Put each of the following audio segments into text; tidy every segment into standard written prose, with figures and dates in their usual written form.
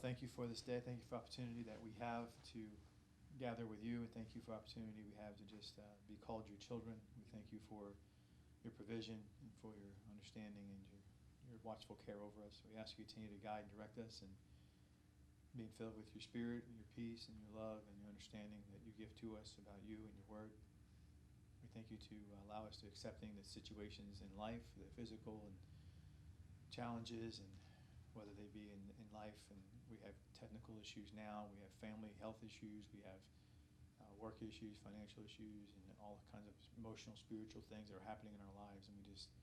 thank you for this day. Thank you for the opportunity that we have to gather with you, and thank you for the opportunity we have to just be called your children. We thank you for your provision and for your understanding and your watchful care over us. We ask you to continue to guide and direct us, and being filled with your spirit and your peace and your love and your understanding that you give to us about you and your word. We thank you to allow us to accepting the situations in life, the physical and challenges, and whether they be in life, and we have technical issues now, we have family health issues, we have work issues, financial issues, and all kinds of emotional, spiritual things that are happening in our lives, and we just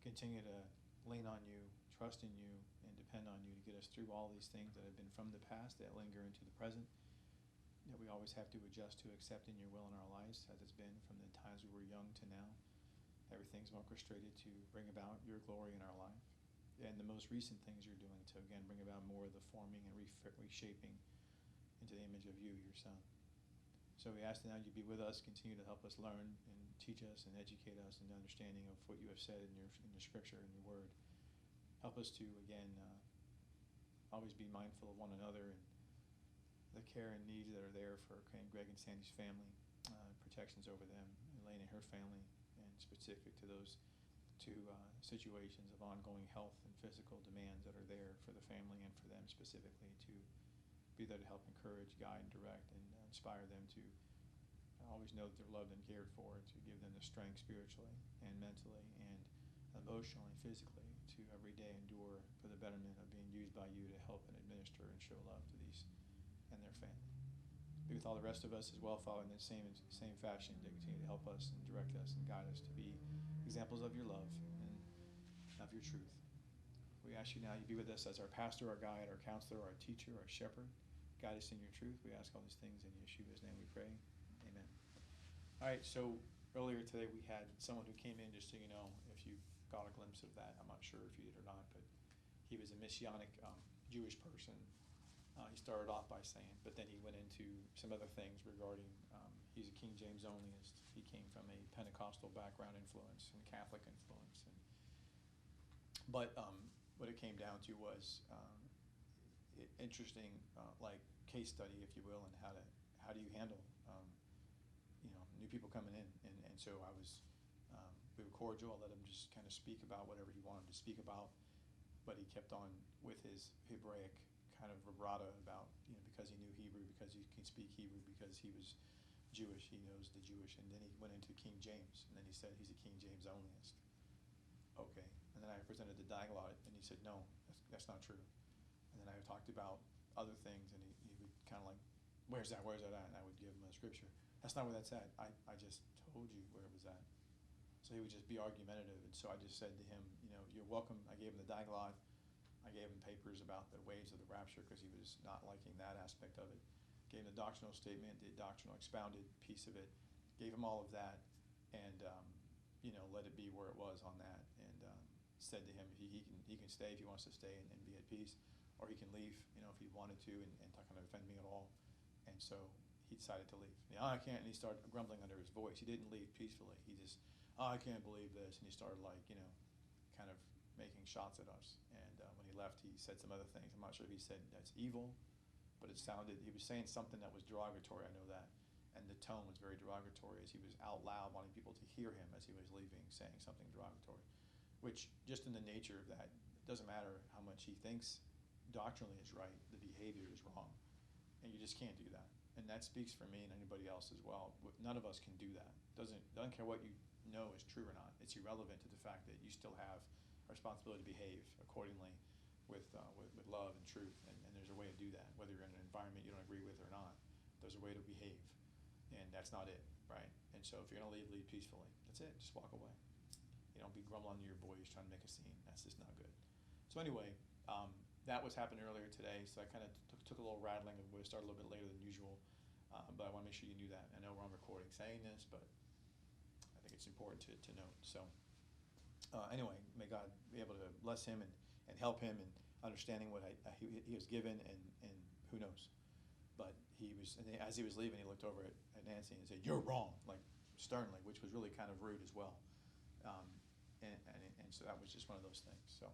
continue to lean on you, trust in you, and depend on you to get us through all these things that have been from the past that linger into the present, that we always have to adjust to accepting your will in our lives, as it's been from the times we were young to now. Everything's orchestrated to bring about your glory in our life, and the most recent things you're doing to, again, bring about more of the forming and reshaping into the image of you, your Son. So we ask that now you be with us, continue to help us learn and teach us and educate us in the understanding of what you have said in your scripture and your word. Help us to, again, always be mindful of one another and the care and needs that are there for Greg and Sandy's family, protections over them, Elaine and her family, and specific to those two situations of ongoing health and physical demands that are there for the family and for them specifically, to be there to help encourage, guide, direct, and inspire them to always know that they're loved and cared for, to give them the strength spiritually and mentally and emotionally, physically, to every day endure for the betterment of being used by you to help and administer and show love to these and their family. Be with all the rest of us as well, Father, in the same fashion, to continue to help us and direct us and guide us to be examples of your love and of your truth. We ask you now, you be with us as our pastor, our guide, our counselor, our teacher, our shepherd. Guide us in your truth. We ask all these things in Yeshua's name we pray. Amen. All right, so earlier today we had someone who came in, just so you know, if you got a glimpse of that. I'm not sure if you did or not, but he was a Messianic Jewish person. He started off by saying, but then he went into some other things regarding, he's a King James onlyist. He came from a Pentecostal background influence and Catholic influence. But what it came down to was interesting, like case study, if you will, and how do you handle, new people coming in. And so we were cordial. I let him just kind of speak about whatever he wanted to speak about, but he kept on with his Hebraic kind of vibrato about, because he knew Hebrew, because he can speak Hebrew, because he was Jewish, he knows the Jewish. And then he went into King James, and then he said he's a King James onlyist. Okay. And then I presented the dialogue, and he said, no, that's not true. And then I talked about other things, and he would kind of like, where's that at? And I would give him a scripture. That's not where that's at. I just told you where it was at. So he would just be argumentative. And so I just said to him, you're welcome. I gave him the dialogue. I gave him papers about the ways of the rapture, because he was not liking that aspect of it. Gave him the doctrinal statement, the doctrinal expounded piece of it. Gave him all of that, and let it be where it was on that. And said to him, he can stay if he wants to stay and be at peace, or he can leave, if he wanted to, and not kind of offend me at all. And so he decided to leave. I can't. And he started grumbling under his voice. He didn't leave peacefully. He just, I can't believe this. And he started kind of making shots at us. And when he left, he said some other things. I'm not sure if he said that's evil, but he was saying something that was derogatory, I know that. And the tone was very derogatory, as he was out loud wanting people to hear him as he was leaving, saying something derogatory, which just in the nature of that, it doesn't matter how much he thinks doctrinally is right, the behavior is wrong. And you just can't do that. And that speaks for me and anybody else as well. None of us can do that. Doesn't care what you know is true or not. It's irrelevant to the fact that you still have a responsibility to behave accordingly with love and truth. And there's a way to do that, whether you're in an environment you don't agree with or not. There's a way to behave. And that's not it, right? And so if you're going to leave peacefully. That's it. Just walk away. Don't be grumbling to your boys trying to make a scene. That's just not good. So anyway, that was happening earlier today, so I kind of took a little rattling, and we started a little bit later than usual, but I want to make sure you knew that. I know we're on recording saying this, but I think it's important to note. So anyway, may God be able to bless him and help him in understanding what he was given, and who knows. But as he was leaving, he looked over at Nancy and said, "You're wrong," like sternly, which was really kind of rude as well. And so that was just one of those things. So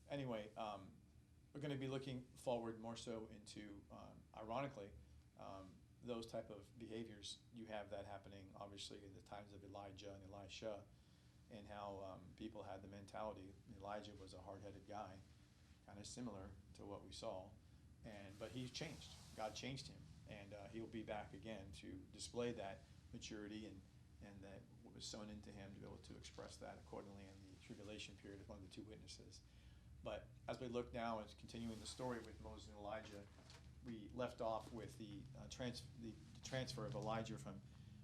anyway, we're going to be looking forward more so into, ironically, those type of behaviors. You have that happening, obviously, in the times of Elijah and Elisha, and how people had the mentality. Elijah was a hard-headed guy, kind of similar to what we saw, but he's changed. God changed him, and he'll be back again to display that maturity and that what was sown into him to be able to express that accordingly in the tribulation period as one of the two witnesses. But as we look now and continuing the story with Moses and Elijah, we left off with the transfer of Elijah from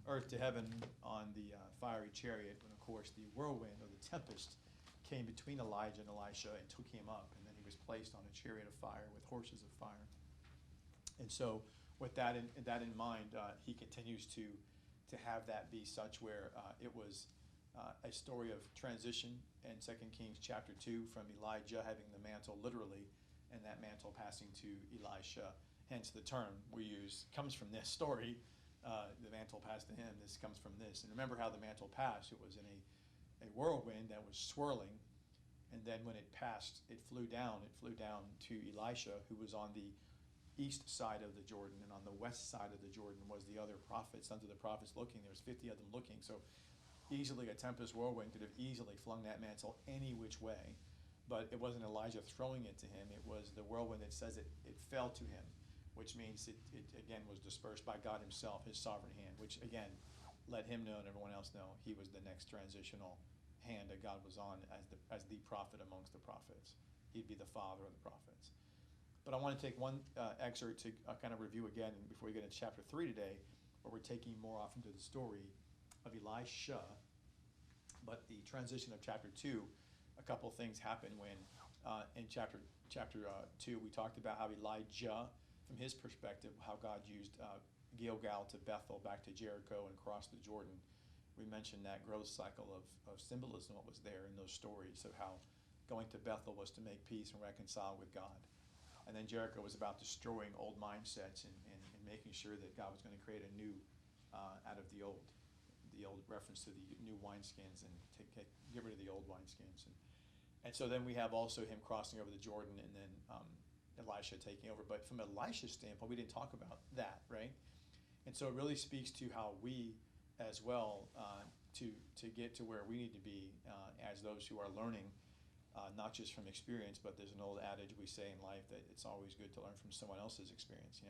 earth to heaven on the fiery chariot, when of course the whirlwind or the tempest came between Elijah and Elisha and took him up, and then he was placed on a chariot of fire with horses of fire. And so with that in mind, he continues to have that be such where it was a story of transition in 2 Kings chapter 2 from Elijah having the mantle literally, and that mantle passing to Elisha. Hence the term we use comes from this story. The mantle passed to him. This comes from this. And remember how the mantle passed. It was in a whirlwind that was swirling, and then when it passed, it flew down. It flew down to Elisha, who was on the east side of the Jordan, and on the west side of the Jordan was the other prophets, sons of the prophets looking. There was 50 of them looking. So easily a tempest whirlwind could have easily flung that mantle any which way, but it wasn't Elijah throwing it to him. It was the whirlwind that says it fell to him, which means it again was dispersed by God himself, his sovereign hand, which again let him know and everyone else know he was the next transitional hand that God was on as the prophet amongst the prophets. He'd be the father of the prophets. But I want to take one excerpt to kind of review again before we get into chapter 3 today, where we're taking more off into the story of Elisha. But the transition of chapter 2, a couple of things happen when in chapter 2 we talked about how Elijah, from his perspective, how God used Gilgal to Bethel, back to Jericho, and across the Jordan. We mentioned that growth cycle of symbolism, what was there in those stories of how going to Bethel was to make peace and reconcile with God. And then Jericho was about destroying old mindsets and making sure that God was going to create a new out of the old reference to the new wineskins, and get rid of the old wineskins. And so then we have also him crossing over the Jordan, and then Elisha taking over. But from Elisha's standpoint, we didn't talk about that, right? And so it really speaks to how we as well to get to where we need to be as those who are learning, not just from experience, but there's an old adage we say in life that it's always good to learn from someone else's experience.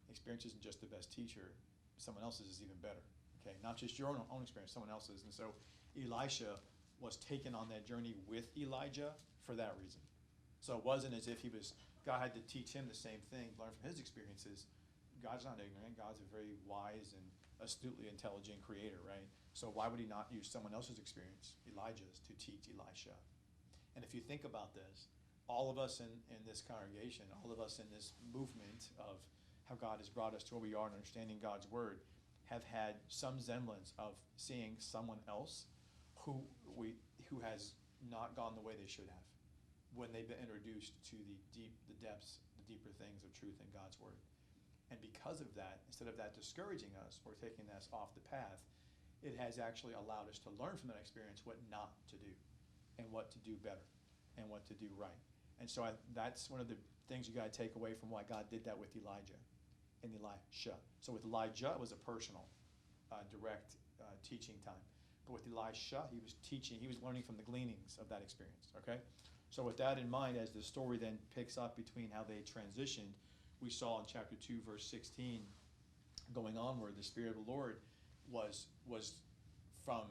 Experience isn't just the best teacher. Someone else's is even better. Okay, not just your own experience, someone else's. And so Elisha was taken on that journey with Elijah for that reason. So it wasn't as if God had to teach him the same thing, learn from his experiences. God's not ignorant. God's a very wise and astutely intelligent creator, right? So why would he not use someone else's experience, Elijah's, to teach Elisha? And if you think about this, all of us in this congregation, all of us in this movement of how God has brought us to where we are in understanding God's word, have had some semblance of seeing someone else who has not gone the way they should have when they've been introduced to the depths, the deeper things of truth in God's word. And because of that, instead of that discouraging us or taking us off the path, it has actually allowed us to learn from that experience what not to do and what to do better and what to do right. And so that's one of the things you got to take away from why God did that with Elijah and Elisha. So with Elijah, it was a personal, direct teaching time. But with Elisha, he was learning from the gleanings of that experience, okay? So with that in mind, as the story then picks up between how they transitioned, we saw in chapter 2, verse 16, going onward, the Spirit of the Lord was from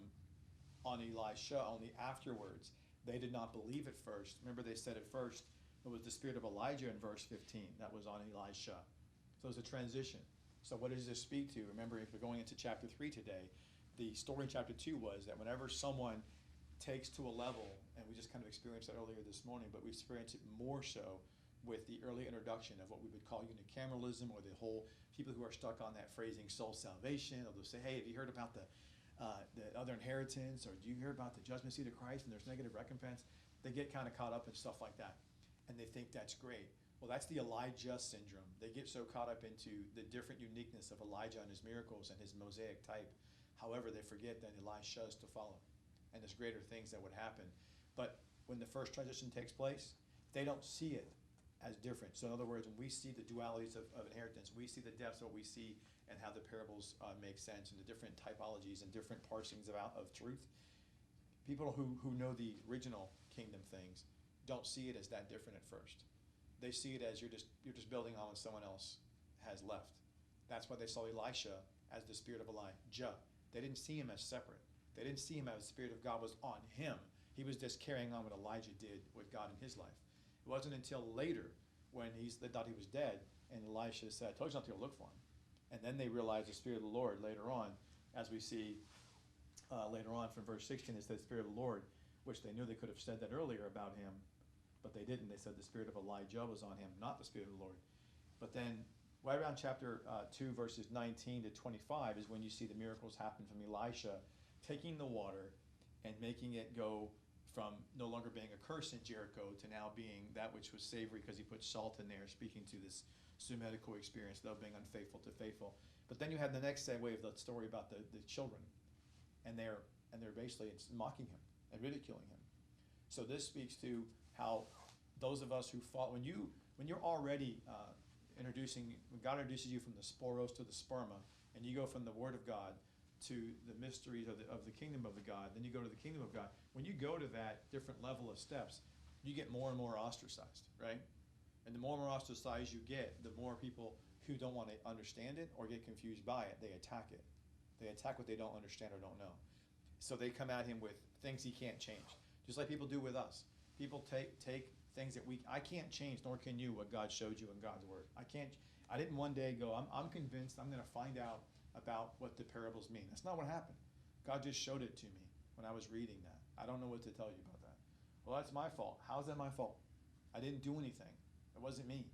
on Elisha only afterwards. They did not believe at first. Remember, they said at first it was the spirit of Elijah in verse 15 that was on Elisha. So it was a transition. So what does this speak to? Remember, if we're going into chapter 3 today, the story in chapter 2 was that whenever someone takes to a level, and we just kind of experienced that earlier this morning, but we experienced it more so with the early introduction of what we would call unicameralism, or the whole people who are stuck on that phrasing soul salvation, or they'll say, hey, have you heard about the other inheritance, or do you hear about the judgment seat of Christ and there's negative recompense? They get kind of caught up in stuff like that, and they think that's great. Well, that's the Elijah syndrome. They get so caught up into the different uniqueness of Elijah and his miracles and his Mosaic type. However, they forget that Elisha is to follow, and there's greater things that would happen. But when the first transition takes place, they don't see it as different. So in other words, when we see the dualities of inheritance, we see the depths of what we see and how the parables make sense and the different typologies and different parsings of truth. People who know the original kingdom things don't see it as that different at first. They see it as you're just building on what someone else has left. That's why they saw Elisha as the spirit of Elijah. They didn't see him as separate. They didn't see him as the spirit of God was on him. He was just carrying on what Elijah did with God in his life. It wasn't until later when they thought he was dead and Elisha said, I told you not to go look for him. And then they realized the spirit of the Lord later on, as we see later on from verse 16, is the spirit of the Lord, which they knew they could have said that earlier about him, but they didn't. They said the spirit of Elijah was on him, not the spirit of the Lord. But then right around chapter 2, verses 19 to 25 is when you see the miracles happen from Elisha taking the water and making it go from no longer being a curse in Jericho to now being that which was savory because he put salt in there, speaking to this Sumetical experience, though being unfaithful to faithful. But then you have the next segue of the story about the children, and they're basically mocking him and ridiculing him. So this speaks to how those of us who follow, when you're already when God introduces you from the sporos to the sperma, and you go from the Word of God to the mysteries of the kingdom of the God, then you go to the kingdom of God. When you go to that different level of steps, you get more and more ostracized, right? And the more and more ostracized you get, the more people who don't want to understand it or get confused by it, they attack it. They attack what they don't understand or don't know. So they come at him with things he can't change, just like people do with us. People take things that I can't change, nor can you, what God showed you in God's Word. I didn't one day go, I'm convinced I'm going to find out about what the parables mean. That's not what happened. God just showed it to me when I was reading that. I don't know what to tell you about that. Well, that's my fault. How's that my fault? I didn't do anything. It wasn't me.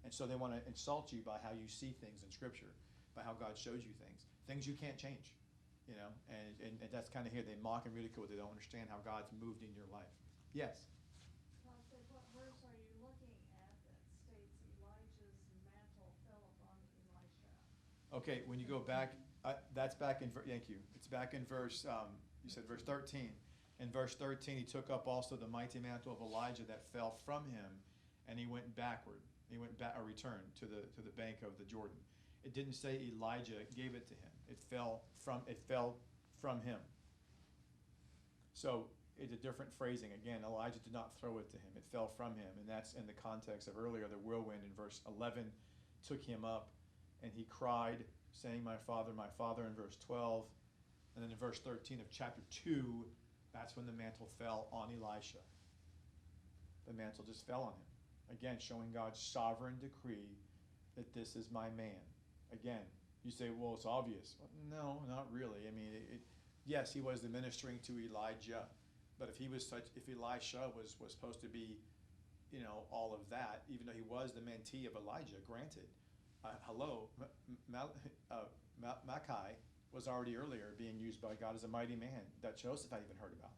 And so they want to insult you by how you see things in Scripture, by how God shows you things you can't change, you know. And that's kind of here. They mock and ridicule. They don't understand how God's moved in your life. Yes. What verse are you looking at that states Elijah's mantle fell upon Elisha? Okay, when you go back, that's back in, thank you. It's back in verse, you said verse 13. In verse 13, he took up also the mighty mantle of Elijah that fell from him, and he went backward. He went back, or returned to the bank of the Jordan. It didn't say Elijah gave it to him. It fell from him. So it's a different phrasing. Again, Elijah did not throw it to him. It fell from him, and that's in the context of earlier, the whirlwind in verse 11 took him up, and he cried, saying, my Father, in verse 12. And then in verse 13 of chapter 2, that's when the mantle fell on Elisha. The mantle just fell on him. Again, showing God's sovereign decree that this is my man. Again, you say, well, it's obvious. Well, no, not really. I mean, yes, he was ministering to Elijah, but if Elisha was supposed to be, you know, all of that, even though he was the mentee of Elijah, granted. Micah was already earlier being used by God as a mighty man that Joseph had even heard about.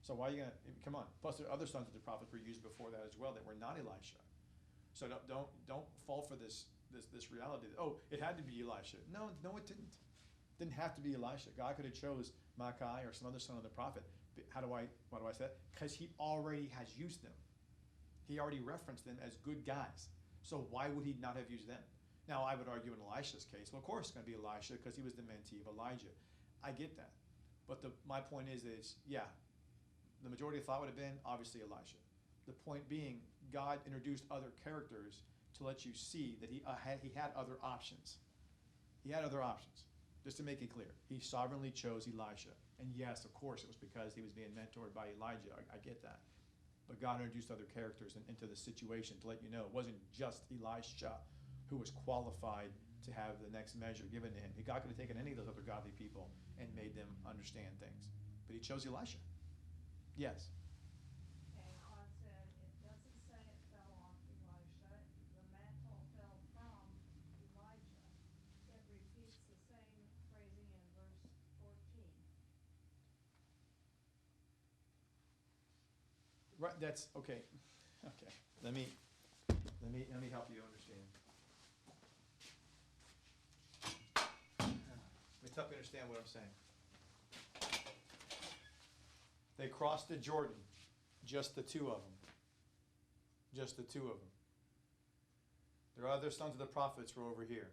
So why are you gonna come on? Plus, there are other sons of the prophets were used before that as well that were not Elisha. So don't fall for this reality that, oh, it had to be Elisha. No, it didn't. It didn't have to be Elisha. God could have chose Micah or some other son of the prophet. Why do I say that? Because he already has used them. He already referenced them as good guys. So why would he not have used them? Now, I would argue in Elisha's case, well, of course it's going to be Elisha because he was the mentee of Elijah. I get that. But my point is yeah, the majority of thought would have been, obviously, Elisha. The point being, God introduced other characters to let you see that he had other options. He had other options. Just to make it clear, he sovereignly chose Elisha. And yes, of course, it was because he was being mentored by Elijah. I get that. But God introduced other characters into the situation to let you know it wasn't just Elisha who was qualified to have the next measure given to him. God could have taken any of those other godly people and made them understand things. But he chose Elisha. Yes. And God said, it doesn't say it fell on Elisha. The mantle fell from Elijah. It repeats the same phrasing in verse 14. Right. That's okay. Okay. Let me help you understand. It's tough to understand what I'm saying. They crossed the Jordan, just the two of them. Just the two of them. Their other sons of the prophets were over here.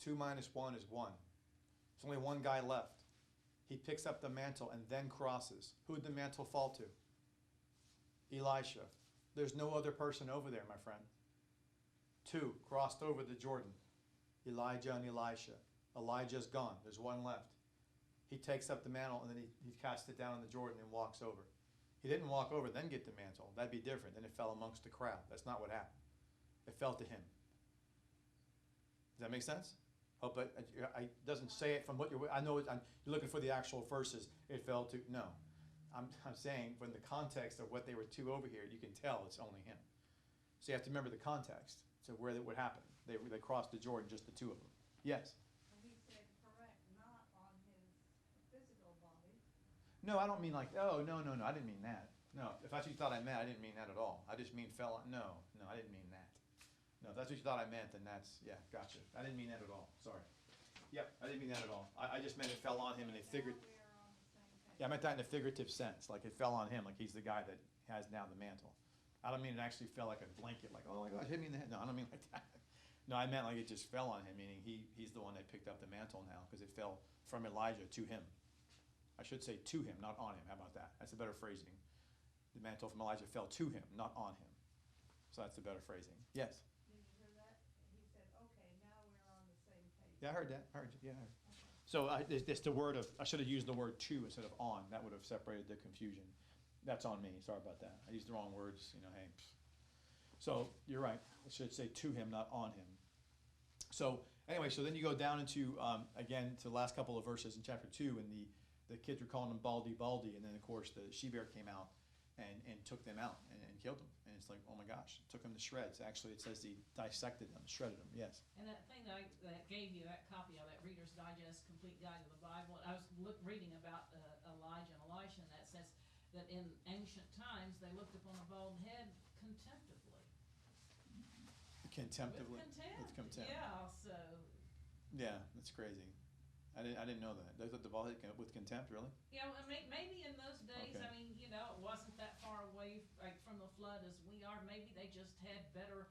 2 minus 1 is 1. There's only one guy left. He picks up the mantle and then crosses. Who would the mantle fall to? Elisha. There's no other person over there, my friend. 2 crossed over the Jordan. Elijah and Elisha. Elijah's gone. There's one left. He takes up the mantle and then he casts it down in the Jordan and walks over. He didn't walk over then get the mantle. That'd be different. Then it fell amongst the crowd. That's not what happened. It fell to him. Does that make sense? Hope it doesn't say it from what you're. I know you're looking for the actual verses. It fell to no. I'm saying from the context of what they were two over here, you can tell it's only him. So you have to remember the context. So where that would happen. They crossed the Jordan, just the two of them. Yes. And he said, correct, not on his physical body. No, I don't mean like. Oh no. I didn't mean that. No, if that's what you thought I meant, I didn't mean that at all. I just mean fell on. No, I didn't mean that. No, if that's what you thought I meant, then that's, yeah, gotcha. I didn't mean that at all, sorry. Yep, I didn't mean that at all. I just meant it fell on him and they figured, Now we are on the same page. yeah, I meant that in a figurative sense, like it fell on him, like he's the guy that has now the mantle. I don't mean it actually fell like a blanket, like, oh my gosh, hit me in the head. No, I don't mean like that. No, I meant like it just fell on him, meaning he's the one that picked up the mantle now, because it fell from Elijah to him. I should say to him, not on him. How about that? That's a better phrasing. The mantle from Elijah fell to him, not on him. So that's the better phrasing. Yes? Did you hear that? He said, okay, now we're on the same page. Yeah, I heard that. I heard. Okay. So it's the word of, I should have used the word to instead of on. That would have separated the confusion. That's on me. Sorry about that. I used the wrong words, hey. So you're right. I should say to him, not on him. So anyway, so then you go down into, again, to the last couple of verses in chapter 2, and the kids were calling him Baldy, and then of course the she-bear came out and took them out and killed them. And it's like, oh my gosh, took them to shreds. Actually, it says he dissected them, shredded them, yes. And that thing that gave you, that copy of that Reader's Digest Complete Guide to the Bible, I was reading about Elijah and Elisha, and that says that in ancient times they looked upon a bald head contemptibly. Contemplatively. With contempt. With contempt. Yeah, so. Yeah, that's crazy. I didn't know that. They took the bald head with contempt, really? Yeah, well, maybe in those days, Okay. I mean, it wasn't that far away from the flood as we are. Maybe they just had better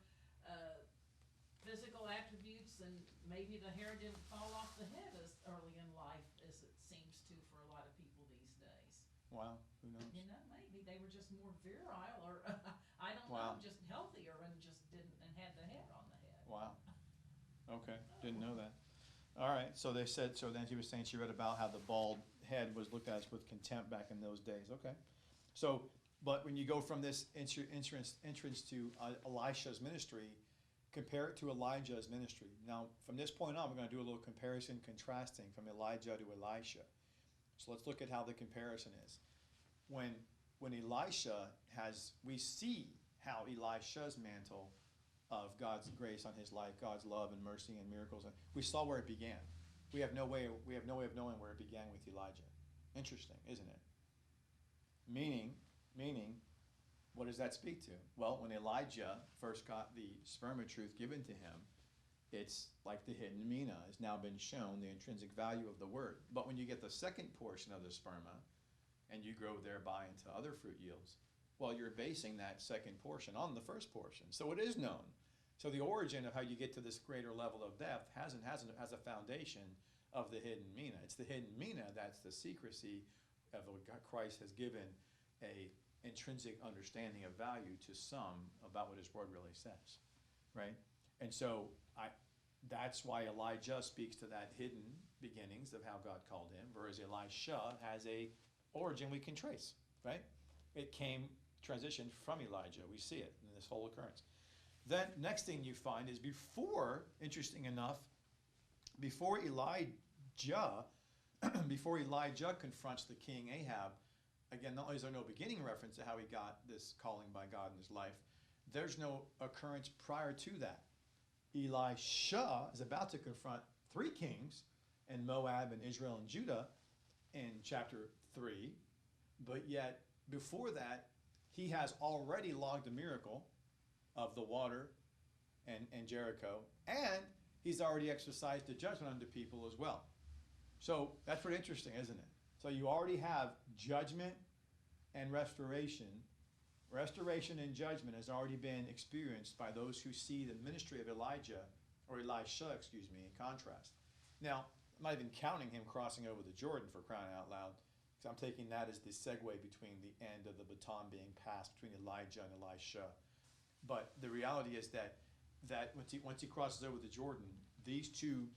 physical attributes, and maybe the hair didn't fall off the head as early in life as it seems to for a lot of people these days. Wow, who knows? Maybe they were just more virile, or I don't Wow. know, just healthier and just didn't and had the hair on the head. Wow. Okay, didn't know that. All right, so they said, so then she was saying she read about how the bald head was looked at with contempt back in those days. Okay. So, but when you go from this entrance to Elisha's ministry, compare it to Elijah's ministry. Now, from this point on, we're going to do a little comparison, contrasting from Elijah to Elisha. So let's look at how the comparison is. When Elisha we see how Elisha's mantle of God's grace on his life, God's love and mercy and miracles. We saw where it began. We have no way of knowing where it began with Elijah. Interesting, isn't it? Meaning, what does that speak to? Well, when Elijah first got the sperma truth given to him, it's like the hidden mina has now been shown, the intrinsic value of the word. But when you get the second portion of the sperma, and you grow thereby into other fruit yields, well, you're basing that second portion on the first portion. So it is known. So the origin of how you get to this greater level of depth has a foundation of the hidden mina. It's the hidden mina that's the secrecy of what Christ has given a intrinsic understanding of value to some about what his word really says, right? And so that's why Elijah speaks to that hidden beginnings of how God called him, whereas Elisha has a origin we can trace, right? It transitioned from Elijah. We see it in this whole occurrence. Then next thing you find is interesting enough, before Elijah confronts the king Ahab, again, not only is there no beginning reference to how he got this calling by God in his life, there's no occurrence prior to that. Elisha is about to confront 3 kings in Moab and Israel and Judah in chapter 3, but yet before that, he has already logged a miracle of the water and Jericho, and he's already exercised a judgment unto people as well. So that's pretty interesting, isn't it? So you already have judgment and restoration Restoration and judgment has already been experienced by those who see the ministry of Elijah, or Elisha, excuse me, in contrast. Now, I'm not even counting him crossing over the Jordan, for crying out loud, because I'm taking that as the segue between the end of the baton being passed between Elijah and Elisha. But the reality is that once he crosses over the Jordan, these two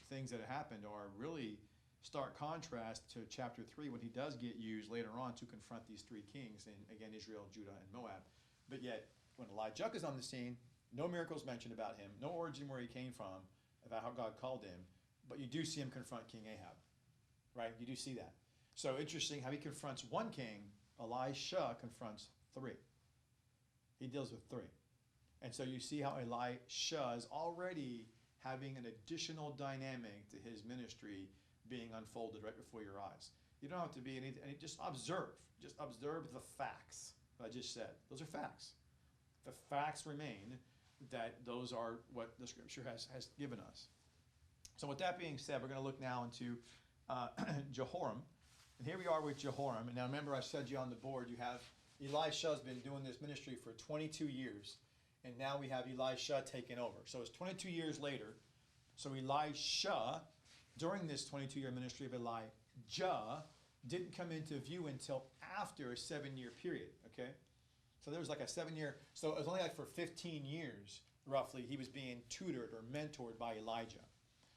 things that have happened are really stark contrast to chapter 3 when he does get used later on to confront these three kings, and again, Israel, Judah, and Moab. But yet, when Elijah is on the scene, no miracles mentioned about him, no origin where he came from, about how God called him, but you do see him confront King Ahab, right? You do see that. So interesting how he confronts one king, Elisha confronts three. He deals with three. And so you see how Elisha is already having an additional dynamic to his ministry being unfolded right before your eyes. You don't have to be anything, just observe the facts that I just said. Those are facts. The facts remain that those are what the scripture has given us. So with that being said, we're going to look now into Jehoram. And here we are with Jehoram. And now remember, I said you on the board, you have Elisha's been doing this ministry for 22 years. And now we have Elisha taking over. So it's 22 years later. So Elisha, during this 22-year ministry of Elijah, didn't come into view until after a 7-year period, okay? So there was like a 7-year, so it was only like for 15 years, roughly, he was being tutored or mentored by Elijah.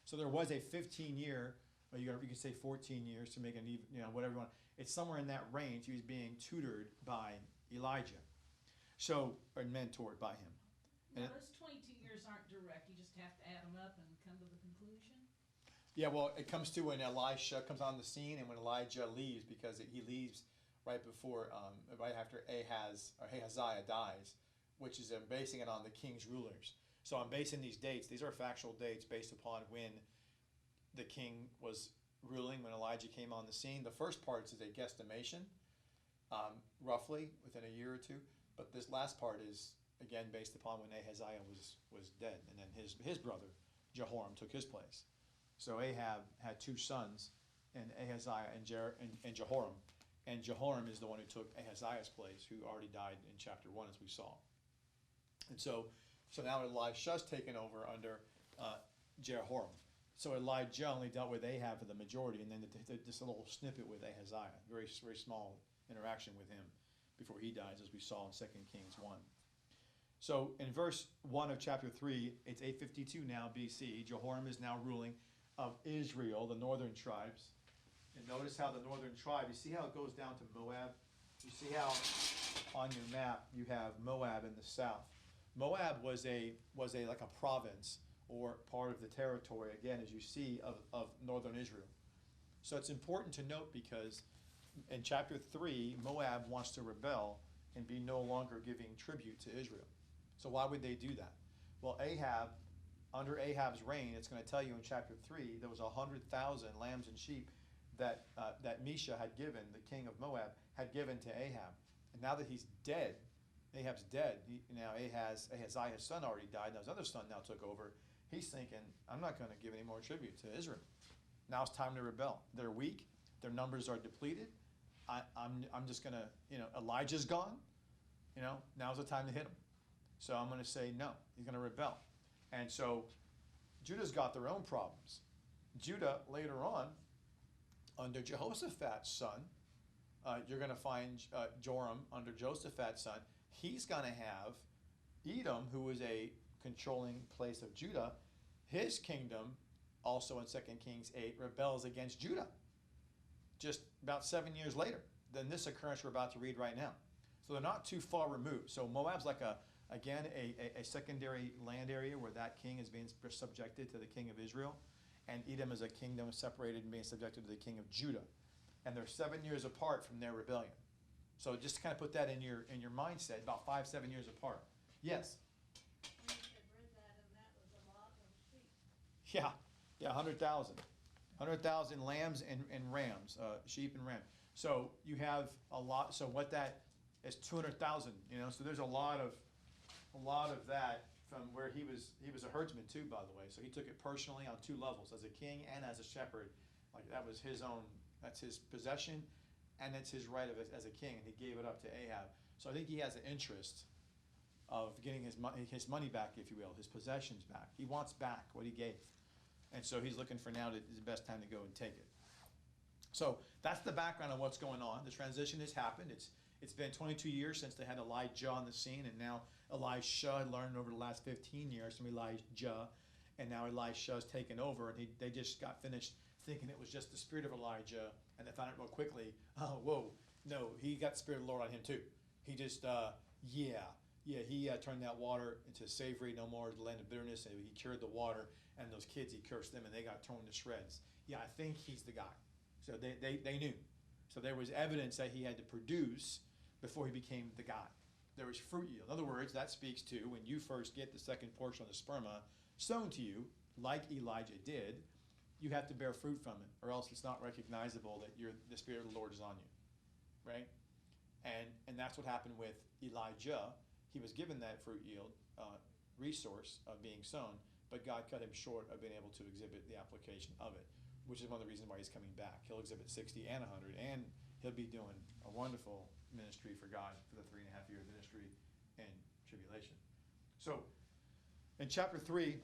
So there was a 15-year, or you could say 14 years to make an even, whatever you want. It's somewhere in that range. He was being tutored by Elijah. So, or mentored by him. Now, those 22 years aren't direct. You just have to add them up and come to the conclusion. Yeah, well, it comes to when Elisha comes on the scene and when Elijah leaves, because he leaves right before, right after Ahaziah dies, which is basing it on the king's rulers. So I'm basing these dates. These are factual dates based upon when the king was ruling, when Elijah came on the scene. The first part is a guesstimation, roughly within a year or two. But this last part is, again, based upon when Ahaziah was dead. And then his brother, Jehoram, took his place. So Ahab had two sons, and Ahaziah and Jehoram. And Jehoram is the one who took Ahaziah's place, who already died in chapter 1, as we saw. And so now Elisha's taken over under Jehoram. So Elijah only dealt with Ahab for the majority, and then just a little snippet with Ahaziah. Very, very small interaction with him before he dies, as we saw in 2 Kings 1. So in verse 1 of chapter 3, it's 852 now BC. Jehoram is now ruling of Israel, the northern tribes. And notice how the northern tribe, you see how it goes down to Moab? You see how on your map you have Moab in the south. Moab was like a province or part of the territory, again, as you see, of northern Israel. So it's important to note because in chapter 3, Moab wants to rebel and be no longer giving tribute to Israel. So why would they do that? Well, under Ahab's reign, it's going to tell you in chapter 3, there was 100,000 lambs and sheep that Mesha had given, the king of Moab, had given to Ahab. And now that he's dead, Ahab's dead, Ahaziah's son already died, now his other son now took over. He's thinking, I'm not going to give any more tribute to Israel. Now it's time to rebel. They're weak. Their numbers are depleted. I'm just going to, Elijah's gone. Now's the time to hit him. So I'm going to say no. He's going to rebel. And so Judah's got their own problems. Judah, later on, under Jehoshaphat's son, you're going to find Joram under Jehoshaphat's son. He's going to have Edom, who was a controlling place of Judah. His kingdom, also in 2 Kings 8, rebels against Judah. Just about 7 years later than this occurrence we're about to read right now. So they're not too far removed. So Moab's like a secondary land area where that king is being subjected to the king of Israel. And Edom is a kingdom separated and being subjected to the king of Judah. And they're 7 years apart from their rebellion. So just to kind of put that in your mindset, about 5-7 years apart. Yes? When you had read that, and that was a lot of sheep. Yeah, 100,000. 100,000 lambs and rams, sheep and rams. So you have a lot, so what that is 200,000, so there's a lot of that from where he was a herdsman too, by the way. So he took it personally on two levels, as a king and as a shepherd. Like that was his own, that's his possession, and it's his right as a king, and he gave it up to Ahab. So I think he has an interest of getting his money back, if you will, his possessions back. He wants back what he gave. And so he's looking for now is the best time to go and take it. So that's the background of what's going on. The transition has happened. It's been 22 years since they had Elijah on the scene, and now Elisha learned over the last 15 years from Elijah, and now Elisha's taken over, and they just got finished thinking it was just the spirit of Elijah, and they found out real quickly, oh, whoa, no, he got the spirit of the Lord on him too. He just, he turned that water into savory, no more the land of bitterness, and he cured the water, and those kids, he cursed them, and they got torn to shreds. Yeah, I think he's the guy. So they knew. So there was evidence that he had to produce before he became the guy. There was fruit yield. In other words, that speaks to when you first get the second portion of the sperma sown to you, like Elijah did, you have to bear fruit from it, or else it's not recognizable that the Spirit of the Lord is on you, right? And that's what happened with Elijah. He was given that fruit yield resource of being sown, but God cut him short of being able to exhibit the application of it, which is one of the reasons why he's coming back. He'll exhibit 60 and 100, and he'll be doing a wonderful ministry for God for the 3.5-year ministry and tribulation. So, in chapter 3,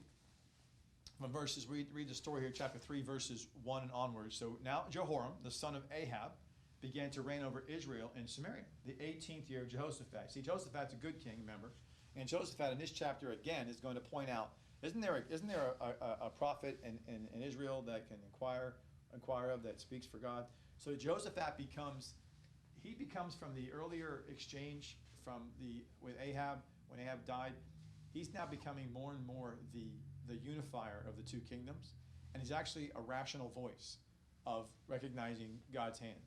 from verses, read the story here, chapter 3, verses 1 and onwards. So, now Jehoram, the son of Ahab, began to reign over Israel in Samaria, the 18th year of Jehoshaphat. See, Jehoshaphat's a good king, remember? And Jehoshaphat in this chapter, again, is going to point out, isn't there a prophet in Israel that can inquire of, that speaks for God? So Jehoshaphat becomes from the earlier exchange with Ahab, when Ahab died, he's now becoming more and more the unifier of the two kingdoms, and he's actually a rational voice of recognizing God's hand.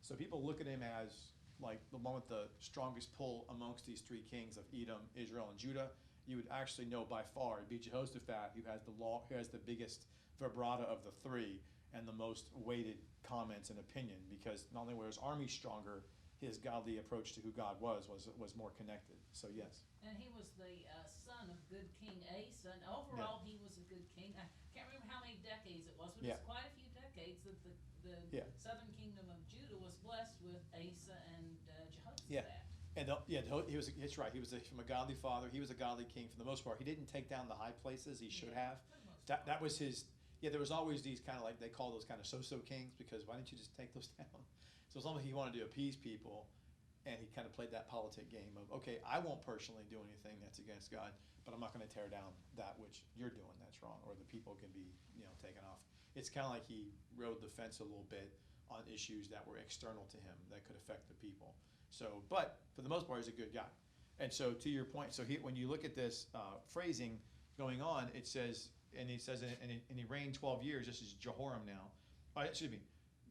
So people look at him as like the one with the strongest pull amongst these three kings of Edom, Israel, and Judah. You would actually know by far it'd be Jehoshaphat who has the biggest vibrata of the three and the most weighted comments and opinion, because not only was his army stronger, his godly approach to who God was more connected. So yes. And he was the son of good King Asa, and overall he was a good king. I can't remember how many decades it was, but it was quite a few decades that the southern kingdom of Judah was blessed with Asa and Jehoshaphat. Yeah. And he was. It's right. He was from a godly father. He was a godly king for the most part. He didn't take down the high places. He should have. That was his. Yeah, there was always these kind of like, they call those kind of so-so kings, because why didn't you just take those down? So it's almost like he wanted to appease people, and he kind of played that politic game of, okay, I won't personally do anything that's against God, but I'm not going to tear down that which you're doing that's wrong, or the people can be, taken off. It's kind of like he rode the fence a little bit on issues that were external to him that could affect the people. So, but for the most part, he's a good guy. And so to your point, so when you look at this phrasing going on, it says, and he says, and he reigned 12 years. This is Jehoram now.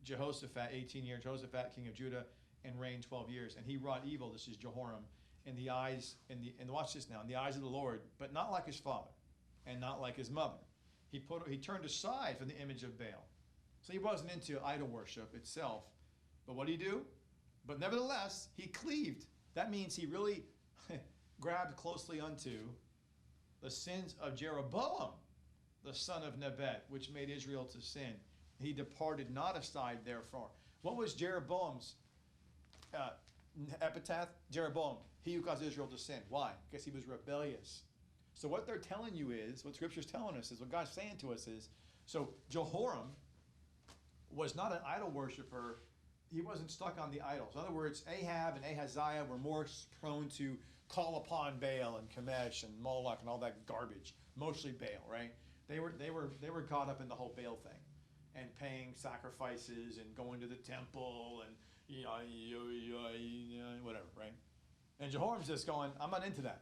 Jehoshaphat, 18 years. Jehoshaphat, king of Judah, and reigned 12 years. And he wrought evil. This is Jehoram in the eyes, and watch this now, in the eyes of the Lord, but not like his father, and not like his mother. He turned aside from the image of Baal. So he wasn't into idol worship itself. But what did he do? But nevertheless, he cleaved. That means he really grabbed closely unto the sins of Jeroboam, the son of Nebat, which made Israel to sin. He departed not aside therefore. What was Jeroboam's epitaph? Jeroboam, he who caused Israel to sin. Why? Because he was rebellious. So what they're telling you is, what Scripture's telling us is, what God's saying to us is, so Jehoram was not an idol worshiper. He wasn't stuck on the idols. In other words, Ahab and Ahaziah were more prone to call upon Baal and Chemesh and Moloch and all that garbage. Mostly Baal, right? They were caught up in the whole Baal thing, and paying sacrifices and going to the temple and whatever, right? And Jehoram's just going, I'm not into that.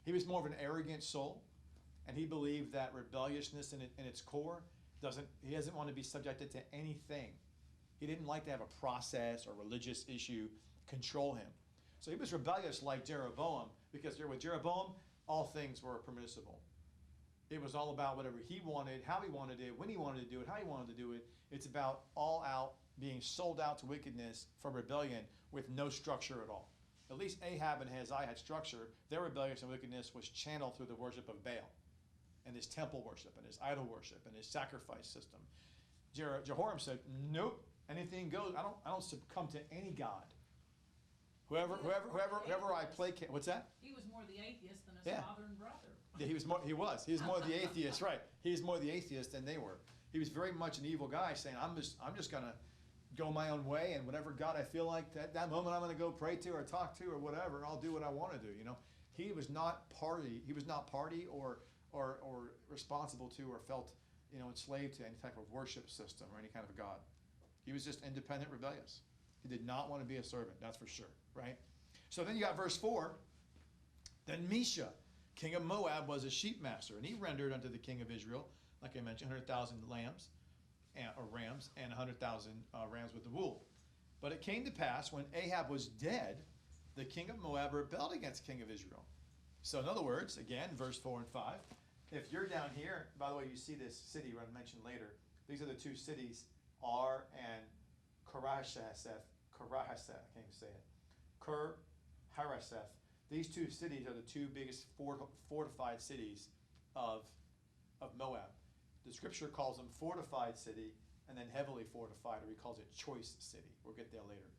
He was more of an arrogant soul, and he believed that rebelliousness in its core he doesn't want to be subjected to anything. He didn't like to have a process or religious issue control him. So he was rebellious like Jeroboam, because with Jeroboam, all things were permissible. It was all about whatever he wanted, how he wanted it, when he wanted to do it, how he wanted to do it. It's about all out being sold out to wickedness for rebellion with no structure at all. At least Ahab and Ahaziah had structure. Their rebellion and wickedness was channeled through the worship of Baal and his temple worship and his idol worship and his sacrifice system. Jehoram said, nope, anything goes. I don't succumb to any god. Whoever I placate. What's that? He was more the atheist than his Yeah. father and brother. Yeah, he was more the atheist, right? He was more the atheist than they were. He was very much an evil guy, saying, I'm just gonna go my own way, and whatever God I feel like that moment I'm gonna go pray to or talk to or whatever, I'll do what I want to do. You know, he was not party or responsible to or felt, you know, enslaved to any type of worship system or any kind of God. He was just independent, rebellious. He did not want to be a servant, that's for sure, right? So then you got verse 4. Then Mesha, king of Moab, was a sheep master, and he rendered unto the king of Israel, like I mentioned, 100,000 lambs or rams and 100,000 rams with the wool. But it came to pass when Ahab was dead, the king of Moab rebelled against the king of Israel. So in other words, again, verse 4 and 5, if you're down here, by the way, you see this city we're going to mention later. These are the two cities, Ar and Karahaseth. I can't even say it. Haraseth. These two cities are the two biggest fortified cities of Moab. The scripture calls them fortified city and then heavily fortified, or he calls it choice city. We'll get there later.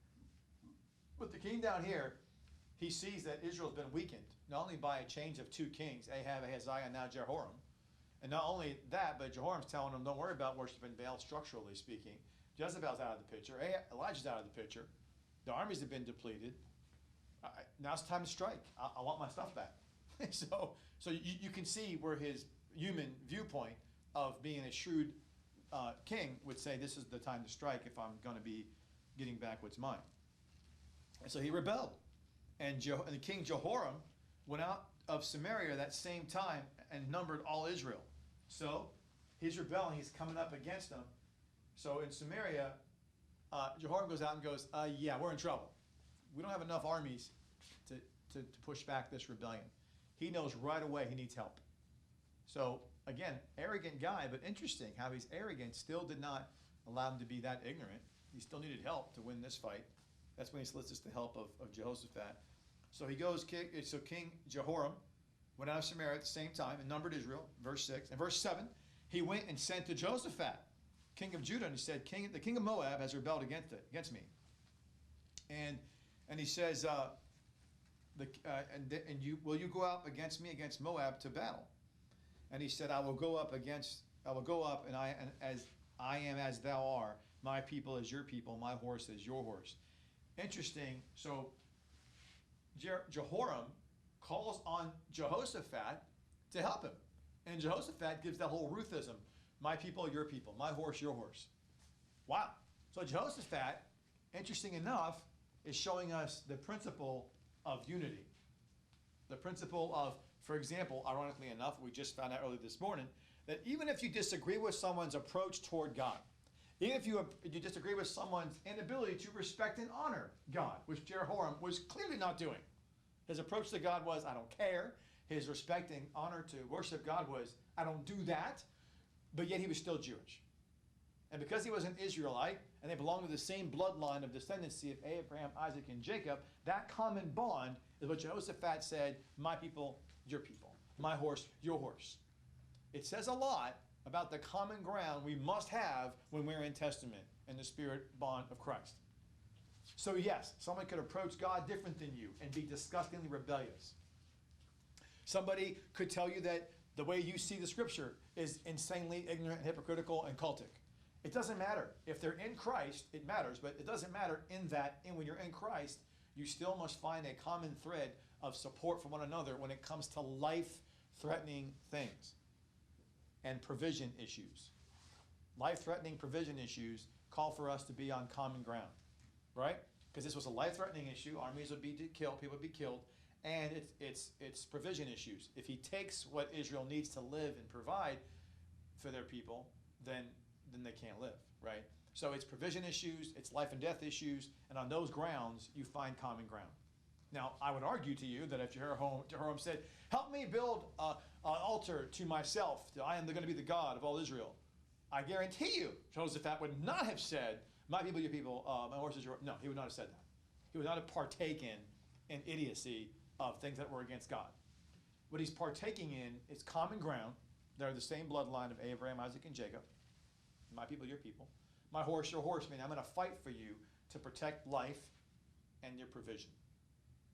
But the king down here, he sees that Israel's been weakened, not only by a change of two kings, Ahab, Ahaziah, and now Jehoram. And not only that, but Jehoram's telling them, don't worry about worshiping Baal structurally speaking. Jezebel's out of the picture. Elijah's out of the picture. The armies have been depleted. Now it's time to strike. I want my stuff back. So you can see where his human viewpoint of being a shrewd king would say, this is the time to strike if I'm going to be getting back what's mine. And so he rebelled. And the king Jehoram went out of Samaria that same time and numbered all Israel. So he's rebelling. He's coming up against them. So in Samaria, Jehoram goes out and goes, yeah, we're in trouble. We don't have enough armies to push back this rebellion. He knows right away he needs help. So again, arrogant guy, but interesting how he's arrogant still did not allow him to be that ignorant. He still needed help to win this fight. That's when he solicits the help of Jehoshaphat. So he goes, so King Jehoram went out of Samaria at the same time and numbered Israel, verse 6. And verse 7, he went and sent to Jehoshaphat, king of Judah, and he said, the king of Moab has rebelled against me. And he says, will you go up against me, against Moab, to battle? And he said, I will go up, and I am as thou art. My people is your people, my horse is your horse. Interesting. So Jehoram calls on Jehoshaphat to help him. And Jehoshaphat gives that whole Ruthism. My people, your people. My horse, your horse. Wow. So Jehoshaphat, interesting enough, is showing us the principle of unity. The principle of, for example, ironically enough, we just found out earlier this morning, that even if you disagree with someone's approach toward God, even if you disagree with someone's inability to respect and honor God, which Jehoram was clearly not doing. His approach to God was, I don't care. His respect and honor to worship God was, I don't do that. But yet he was still Jewish. And because he was an Israelite, and they belonged to the same bloodline of descendancy of Abraham, Isaac, and Jacob, that common bond is what Jehoshaphat said, my people, your people. My horse, your horse. It says a lot about the common ground we must have when we're in testament and the spirit bond of Christ. So yes, someone could approach God different than you and be disgustingly rebellious. Somebody could tell you that the way you see the scripture is insanely ignorant, hypocritical, and cultic. It doesn't matter. If they're in Christ, it matters, but it doesn't matter when you're in Christ, you still must find a common thread of support for one another when it comes to life-threatening things and provision issues. Life-threatening provision issues call for us to be on common ground, right? Because this was a life-threatening issue. Armies would be killed, people would be killed, and it's provision issues. If he takes what Israel needs to live and provide for their people, then they can't live, right? So it's provision issues, it's life and death issues, and on those grounds, you find common ground. Now, I would argue to you that if Jehoram said, help me build an altar to myself, I am going to be the God of all Israel, I guarantee you, Jehoshaphat would not have said, my people, your people, my horses, your... No, he would not have said that. He would not have partaken in idiocy of things that were against God. What he's partaking in is common ground. They're the same bloodline of Abraham, Isaac, and Jacob. My people, your people. My horse, your horse, meaning I'm going to fight for you to protect life and your provision.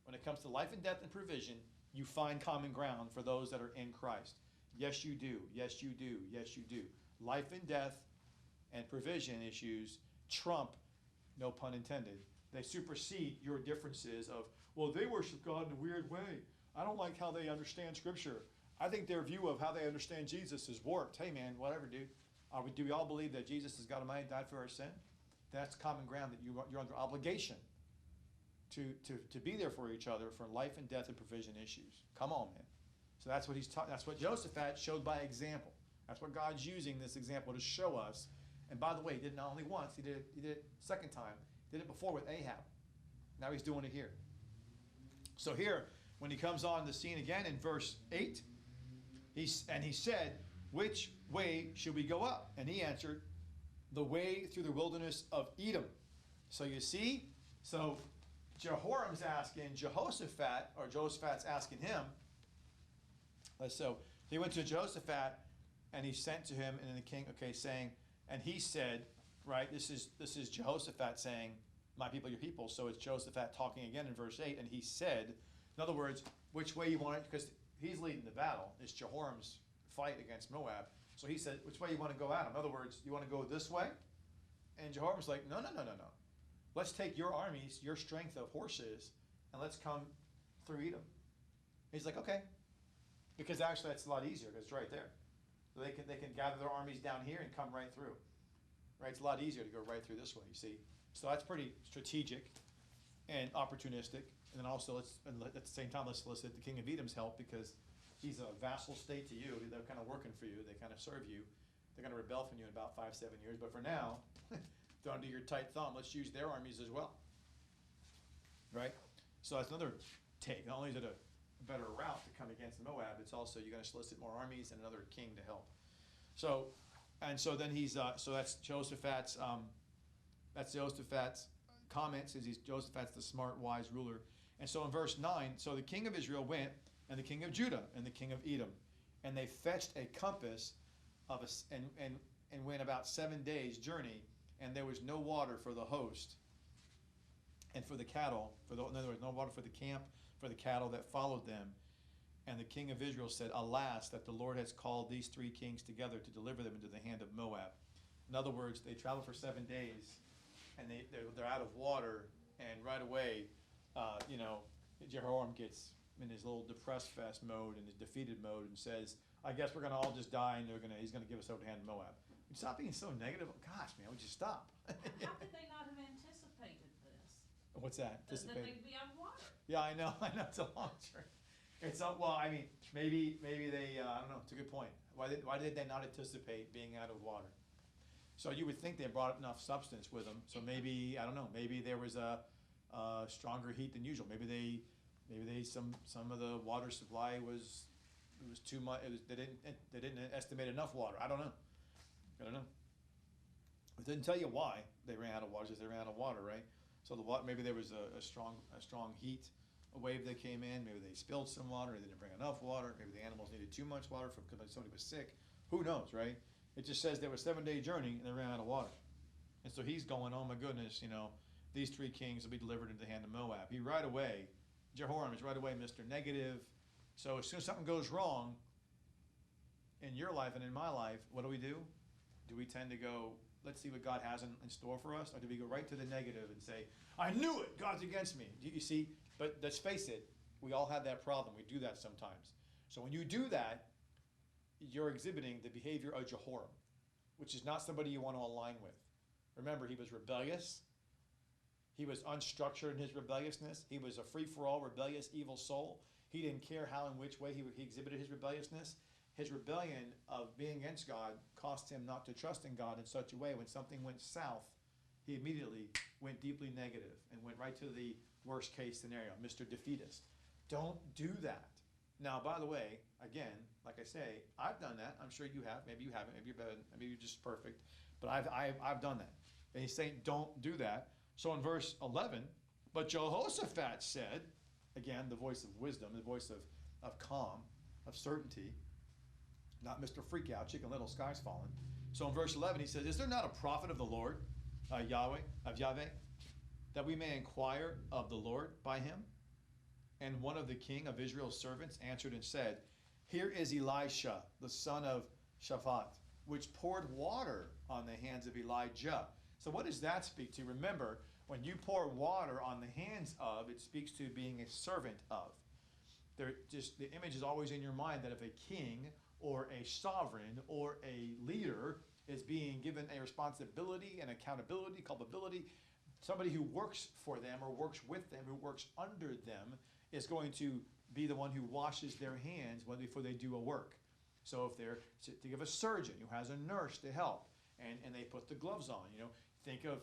When it comes to life and death and provision, you find common ground for those that are in Christ. Yes, you do. Yes, you do. Yes, you do. Life and death and provision issues trump, no pun intended, they supersede your differences of, well, they worship God in a weird way. I don't like how they understand Scripture. I think their view of how they understand Jesus is warped. Hey, man, whatever, dude. Do we all believe that Jesus is God Almighty, died for our sin? That's common ground that you're under obligation to be there for each other for life and death and provision issues. Come on, man. So that's what that's what Jehoshaphat showed by example. That's what God's using this example to show us. And by the way, he did it not only once, he did it second time. He did it before with Ahab. Now he's doing it here. So here, when he comes on the scene again in verse 8, he said, which way should we go up? And he answered, the way through the wilderness of Edom. So you see, so Jehoram's asking Jehoshaphat, or Jehoshaphat's asking him. So he went to Jehoshaphat, and he sent to him, and then the king, saying, and he said, right, this is Jehoshaphat saying, my people, your people. So it's Jehoshaphat talking again in verse 8, and he said, in other words, which way you want it, because he's leading the battle. It's Jehoram's fight against Moab. So he said, which way you want to go at him? In other words, you want to go this way? And Jehoram's like, no. Let's take your armies, your strength of horses, and let's come through Edom. He's like, okay. Because actually that's a lot easier because it's right there. So they can gather their armies down here and come right through. Right? It's a lot easier to go right through this way, you see. So that's pretty strategic and opportunistic. And then also at the same time let's solicit the king of Edom's help because he's a vassal state to you. They're kind of working for you. They kind of serve you. They're going to rebel from you in about 5-7 years. But for now, they're under your tight thumb. Let's use their armies as well. Right? So that's another take. Not only is it a better route to come against Moab, it's also you're going to solicit more armies and another king to help. So then he's so that's Jehoshaphat's comments. Is Jehoshaphat's the smart, wise ruler. And so in verse 9, so the king of Israel went, and the king of Judah, and the king of Edom, and they fetched a compass of and went about 7 days' journey, and there was no water for the host and for the cattle. In other words, no water for the camp, for the cattle that followed them. And the king of Israel said, alas, that the Lord has called these 3 kings together to deliver them into the hand of Moab. In other words, they travel for 7 days, and they're out of water, and right away, Jehoram gets in his little depressed fest mode and his defeated mode and says, I guess we're going to all just die, and he's going to give us over to the hand of Moab. Would you stop being so negative? Gosh, man, would you stop? How could they not have anticipated this? What's that? That they'd be out of water. Yeah, I know. It's a long journey. Maybe they, I don't know, it's a good point. Why did they not anticipate being out of water? So you would think they brought enough substance with them. So maybe, I don't know, maybe there was a stronger heat than usual. Maybe some of the water supply was too much. They didn't estimate enough water. I don't know. It didn't tell you why they ran out of water. Just they ran out of water, right? So maybe there was a strong heat, a wave that came in. Maybe they spilled some water. They didn't bring enough water. Maybe the animals needed too much water because somebody was sick. Who knows, right? It just says there was a 7-day journey and they ran out of water. And so he's going, oh my goodness, these 3 kings will be delivered into the hand of Moab. Jehoram is right away Mr. Negative. So as soon as something goes wrong in your life and in my life, what do? Do we tend to go, let's see what God has in store for us? Or do we go right to the negative and say, I knew it, God's against me? You see, but let's face it, we all have that problem. We do that sometimes. So when you do that, you're exhibiting the behavior of Jehoram, which is not somebody you want to align with. Remember, he was rebellious. He was unstructured in his rebelliousness. He was a free-for-all, rebellious, evil soul. He didn't care how and which way he exhibited his rebelliousness. His rebellion of being against God cost him not to trust in God in such a way. When something went south, he immediately went deeply negative and went right to the worst-case scenario, Mr. Defeatist. Don't do that. Now, by the way, again, like I say, I've done that. I'm sure you have. Maybe you haven't. Maybe you're better. Maybe you're just perfect. But I've done that. And he's saying, don't do that. So in verse 11, but Jehoshaphat said, again, the voice of wisdom, the voice of calm, of certainty, not Mr. Freakout, Chicken Little, sky's falling. So in verse 11, he says, is there not a prophet of the Lord, Yahweh, that we may inquire of the Lord by him? And one of the king of Israel's servants answered and said, Here is Elisha, the son of Shaphat, which poured water on the hands of Elijah. So what does that speak to? Remember, when you pour water on the hands of, it speaks to being a servant of. The image is always in your mind that if a king or a sovereign or a leader is being given a responsibility and accountability, culpability, somebody who works for them or works with them, who works under them, is going to be the one who washes their hands before they do a work. So if they're to give a surgeon who has a nurse to help, and they put the gloves on, think of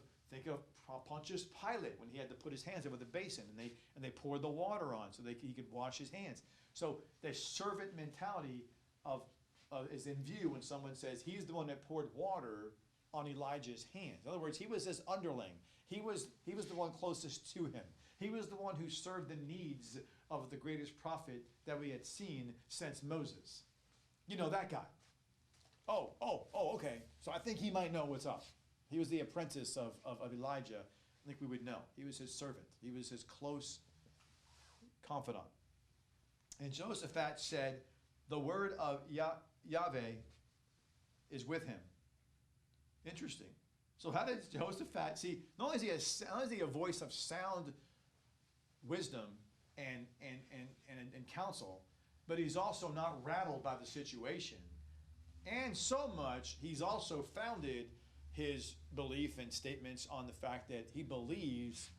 Pontius Pilate when he had to put his hands over the basin, and they poured the water on so he could wash his hands. So the servant mentality is in view when someone says he's the one that poured water on Elijah's hands. In other words, he was his underling. He was the one closest to him. He was the one who served the needs of the greatest prophet that we had seen since Moses. You know that guy. Oh, okay. So I think he might know what's up. He was the apprentice of Elijah. I think we would know. He was his servant. He was his close confidant. And Jehoshaphat said, the word of Yahweh is with him. Interesting. So how does Jehoshaphat see? Not only is he a voice of sound wisdom and counsel, but he's also not rattled by the situation. And so much, he's also founded his belief and statements on the fact that he believes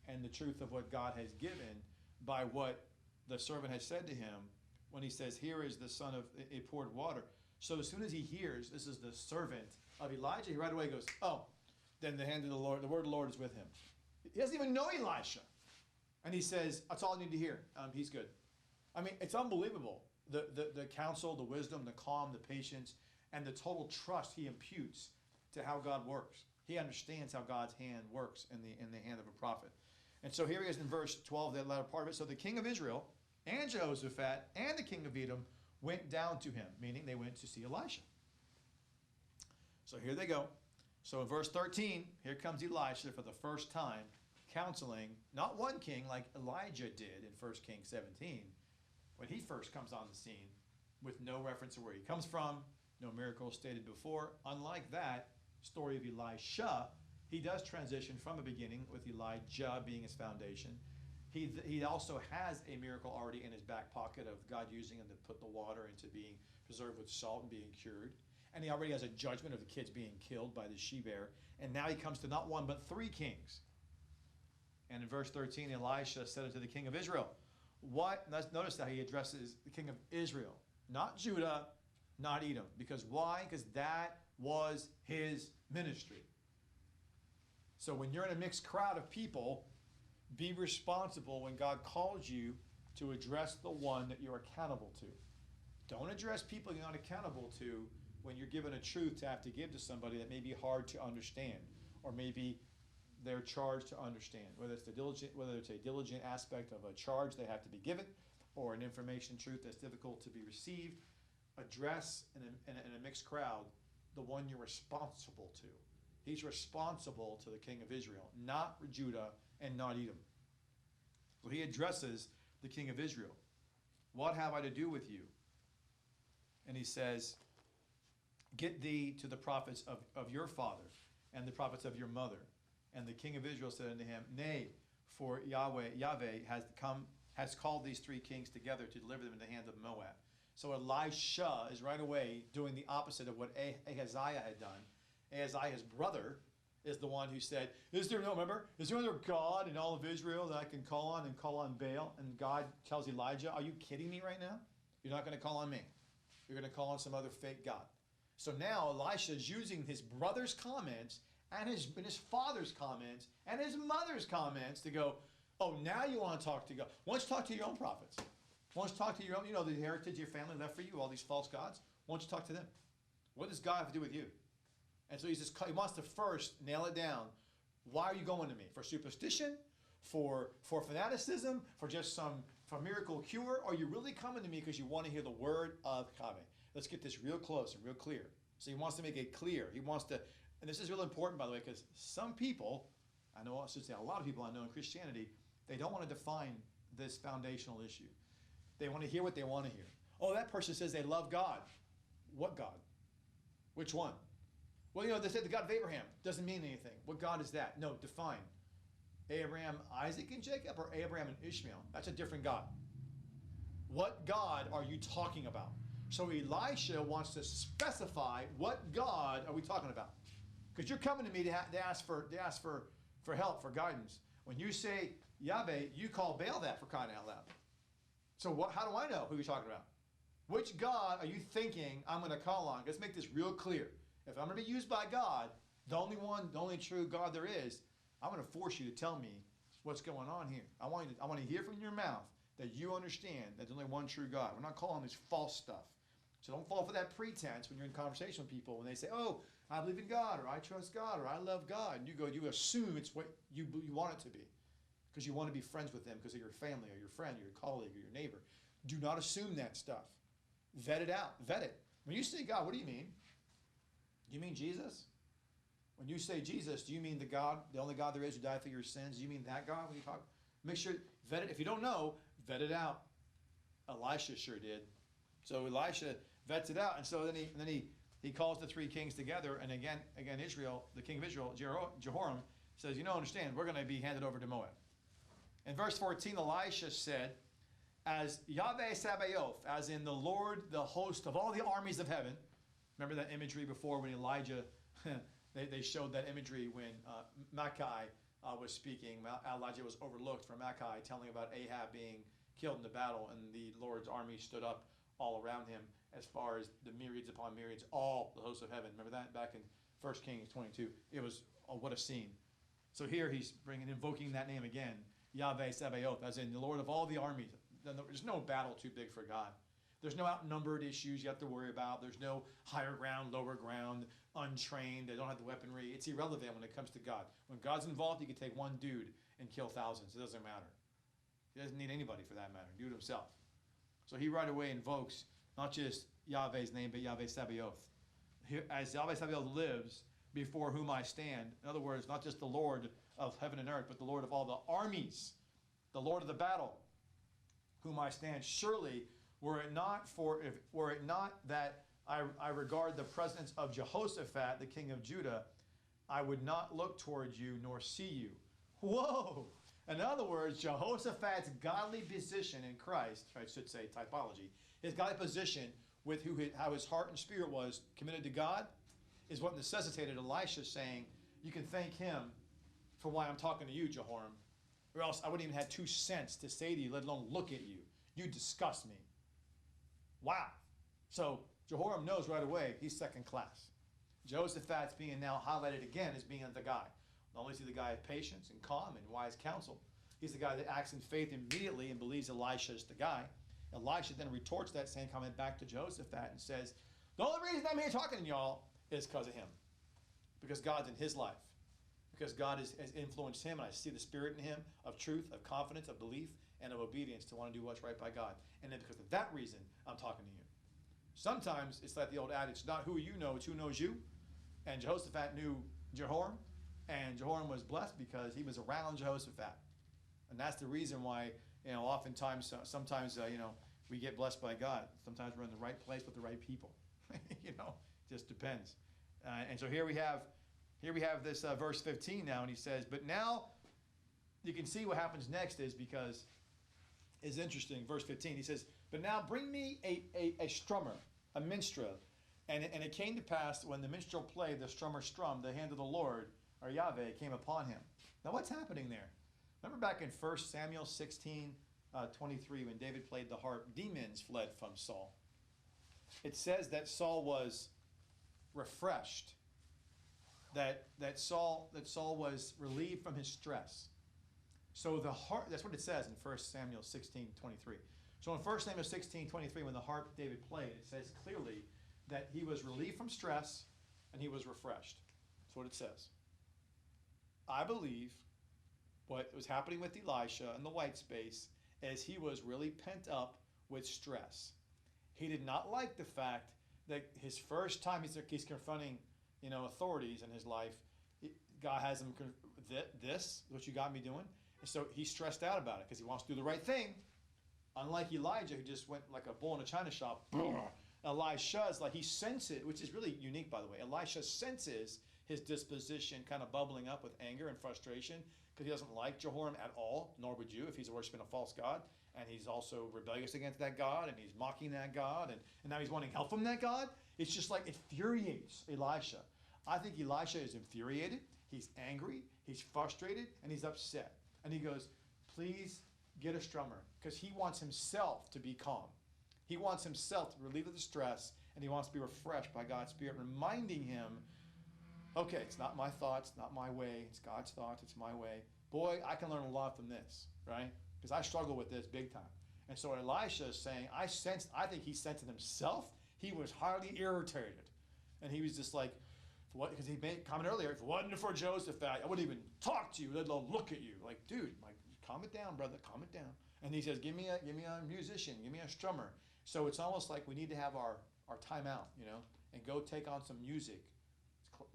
in the truth of what God has given by what the servant has said to him when he says, here is the son of a poured water. So as soon as he hears this is the servant of Elijah, he right away goes, oh, then the hand of the Lord, the word of the Lord is with him. He doesn't even know Elisha. And he says, that's all I need to hear. He's good. I mean, it's unbelievable. The counsel, the wisdom, the calm, the patience, and the total trust he imputes to how God works. He understands how God's hand works in the hand of a prophet. And so here he is in verse 12, that latter part of it. So the king of Israel and Jehoshaphat and the king of Edom went down to him, meaning they went to see Elisha. So here they go. So in verse 13, here comes Elisha for the first time, counseling not one king like Elijah did in 1 Kings 17, when he first comes on the scene, with no reference to where he comes from, no miracles stated before. Unlike that story of Elisha, he does transition from a beginning with Elijah being his foundation. He also has a miracle already in his back pocket of God using him to put the water into being preserved with salt and being cured. And he already has a judgment of the kids being killed by the she-bear. And now he comes to not one but three kings. And in verse 13, Elisha said unto the king of Israel, what? Notice how he addresses the king of Israel, not Judah, not Edom. Because why? Because that was his ministry. So when you're in a mixed crowd of people, be responsible when God calls you to address the one that you're accountable to. Don't address people you're not accountable to when you're given a truth to have to give to somebody that may be hard to understand, or maybe they're charged to understand, whether it's a diligent aspect of a charge they have to be given, or an information truth that's difficult to be received. Address in a mixed crowd the one you're responsible to. He's responsible to the king of Israel, not Judah and not Edom. So he addresses the king of Israel. What have I to do with you? And he says, get thee to the prophets of your father and the prophets of your mother. And the king of Israel said unto him, nay, for Yahweh has called these three kings together to deliver them into the hand of Moab. So Elisha is right away doing the opposite of what Ahaziah had done. Ahaziah's brother is the one who said, is there no other God in all of Israel that I can call on Baal? And God tells Elijah, are you kidding me right now? You're not going to call on me. You're going to call on some other fake God. So now Elisha is using his brother's comments and his father's comments and his mother's comments to go, oh, now you want to talk to God. Why don't you talk to your own prophets? Why don't you talk to your own, the heritage your family left for you, all these false gods? Why don't you talk to them? What does God have to do with you? And so he wants to first nail it down. Why are you going to me? For superstition? For fanaticism? For just for miracle cure? Or are you really coming to me because you want to hear the word of Yahweh? Let's get this real close and real clear. So he wants to make it clear. He wants to, and this is real important, by the way, because some people, I should say a lot of people I know in Christianity, they don't want to define this foundational issue. They want to hear what they want to hear. Oh, that person says they love God. What God? Which one? Well, you know, they said the God of Abraham. Doesn't mean anything. What God is that? No, define. Abraham, Isaac, and Jacob, or Abraham and Ishmael? That's a different God. What God are you talking about? So Elisha wants to specify what God are we talking about? Because you're coming to me to ask for help, for guidance. When you say Yahweh, you call Baal that, for crying out loud. So how do I know who you're talking about? Which God are you thinking I'm going to call on? Let's make this real clear. If I'm going to be used by God, the only one, the only true God there is, I'm going to force you to tell me what's going on here. I want to hear from your mouth that you understand that there's only one true God. We're not calling this false stuff. So don't fall for that pretense when you're in conversation with people when they say, oh, I believe in God, or I trust God, or I love God. And you assume it's what you want it to be because you want to be friends with them because of your family or your friend or your colleague or your neighbor. Do not assume that stuff. Vet it out. Vet it. When you say God, what do you mean? Do you mean Jesus? When you say Jesus, do you mean the only God there is who died for your sins? Do you mean that God when you talk? Make sure, vet it. If you don't know, vet it out. Elisha sure did. So Elisha vets it out. And so then he calls the three kings together. And again, Israel, the king of Israel, Jehoram, says, understand, we're going to be handed over to Moab. In verse 14, Elisha said, as Yahweh Sabaoth, as in the Lord, the host of all the armies of heaven. Remember that imagery before when Elijah, they showed that imagery when Micah was speaking. Elijah was overlooked for Micah telling about Ahab being killed in the battle, and the Lord's army stood up all around him as far as the myriads upon myriads, all the hosts of heaven. Remember that back in 1 Kings 22? It was, what a scene. So here he's invoking that name again, Yahweh Sabaoth, as in the Lord of all the armies. There's no battle too big for God. There's no outnumbered issues you have to worry about. There's no higher ground, lower ground, untrained. They don't have the weaponry. It's irrelevant when it comes to God. When God's involved, he can take one dude and kill thousands. It doesn't matter. He doesn't need anybody for that matter. Do it himself. So he right away invokes not just Yahweh's name, but Yahweh Sabaoth. As Yahweh Sabaoth lives, before whom I stand. In other words, not just the Lord of heaven and earth, but the Lord of all the armies, the Lord of the battle, whom I stand. Surely, were it not that I regard the presence of Jehoshaphat, the king of Judah, I would not look towards you nor see you. Whoa! In other words, Jehoshaphat's godly position in Christ, I should say typology, his godly position with how his heart and spirit was committed to God, is what necessitated Elisha saying, you can thank him for why I'm talking to you, Jehoram, or else I wouldn't even have 2 cents to say to you, let alone look at you. You disgust me. Wow. So Jehoram knows right away he's second class. Jehoshaphat's being now highlighted again as being the guy. Not only is he the guy of patience and calm and wise counsel, he's the guy that acts in faith immediately and believes Elisha is the guy. Elisha then retorts that same comment back to Jehoshaphat and says, the only reason I'm here talking to y'all is because of him. Because God's in his life. Because God has influenced him, and I see the spirit in him of truth, of confidence, of belief, and of obedience to want to do what's right by God. And then because of that reason, I'm talking to you. Sometimes it's like the old adage, not who you know, it's who knows you. And Jehoshaphat knew Jehoram, and Jehoram was blessed because he was around Jehoshaphat. And that's the reason why, oftentimes, sometimes, we get blessed by God. Sometimes we're in the right place with the right people. Just depends. And so here we have this verse 15 now, and he says, but now you can see what happens next is because it's interesting. Verse 15, he says, but now bring me a strummer, a minstrel. And it came to pass when the minstrel played, the strummer strummed, the hand of the Lord, or Yahweh, came upon him. Now what's happening there? Remember back in 1 Samuel 16, 23, when David played the harp, demons fled from Saul. It says that Saul was refreshed, that Saul was relieved from his stress. So the harp, that's what it says in 1 Samuel 16, 23. So in 1 Samuel 16, 23, when the harp David played, it says clearly that he was relieved from stress and he was refreshed. That's what it says. I believe what was happening with Elisha in the white space is he was really pent up with stress. He did not like the fact that his first time he's confronting, authorities in his life, God has him, this is what you got me doing. And so he's stressed out about it because he wants to do the right thing. Unlike Elijah, who just went like a bull in a china shop. Elisha's like he senses, which is really unique, by the way. Elisha senses his disposition kind of bubbling up with anger and frustration because he doesn't like Jehoram at all, nor would you if he's worshiping a false god. And he's also rebellious against that God, and he's mocking that God, and now he's wanting help from that God. It's just like it infuriates Elisha. I think Elisha is infuriated, he's angry, he's frustrated, and he's upset. And he goes, please get a strummer, because he wants himself to be calm. He wants himself to relieve the stress, and he wants to be refreshed by God's Spirit, reminding him, okay, it's not my thoughts, not my way, it's God's thoughts, it's my way. Boy, I can learn a lot from this, right? Because I struggle with this big time. And so Elisha is saying, I think he sensed it himself. He was highly irritated. And he was just like, because he made a comment earlier, if it wasn't for Joseph, I wouldn't even talk to you, let alone look at you. Like, dude, like, calm it down, brother, calm it down. And he says, give me a musician, give me a strummer. So it's almost like we need to have our time out, and go take on some music.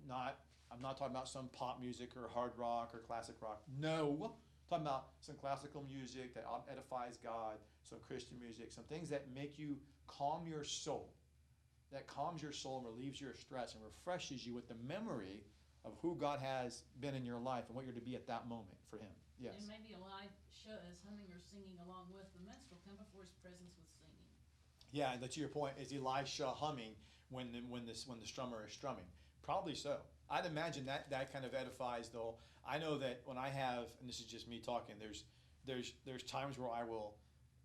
I'm not talking about some pop music or hard rock or classic rock. No. I'm talking about some classical music that edifies God, some Christian music, some things that make you calm your soul, that calms your soul and relieves your stress and refreshes you with the memory of who God has been in your life and what you're to be at that moment for him. Yes. And maybe Elisha is humming or singing along with the minstrel come before his presence with singing. Yeah, and to your point, is Elisha humming when the strummer is strumming? Probably so. I'd imagine that kind of edifies though. I know that when I have, and this is just me talking, there's times where I will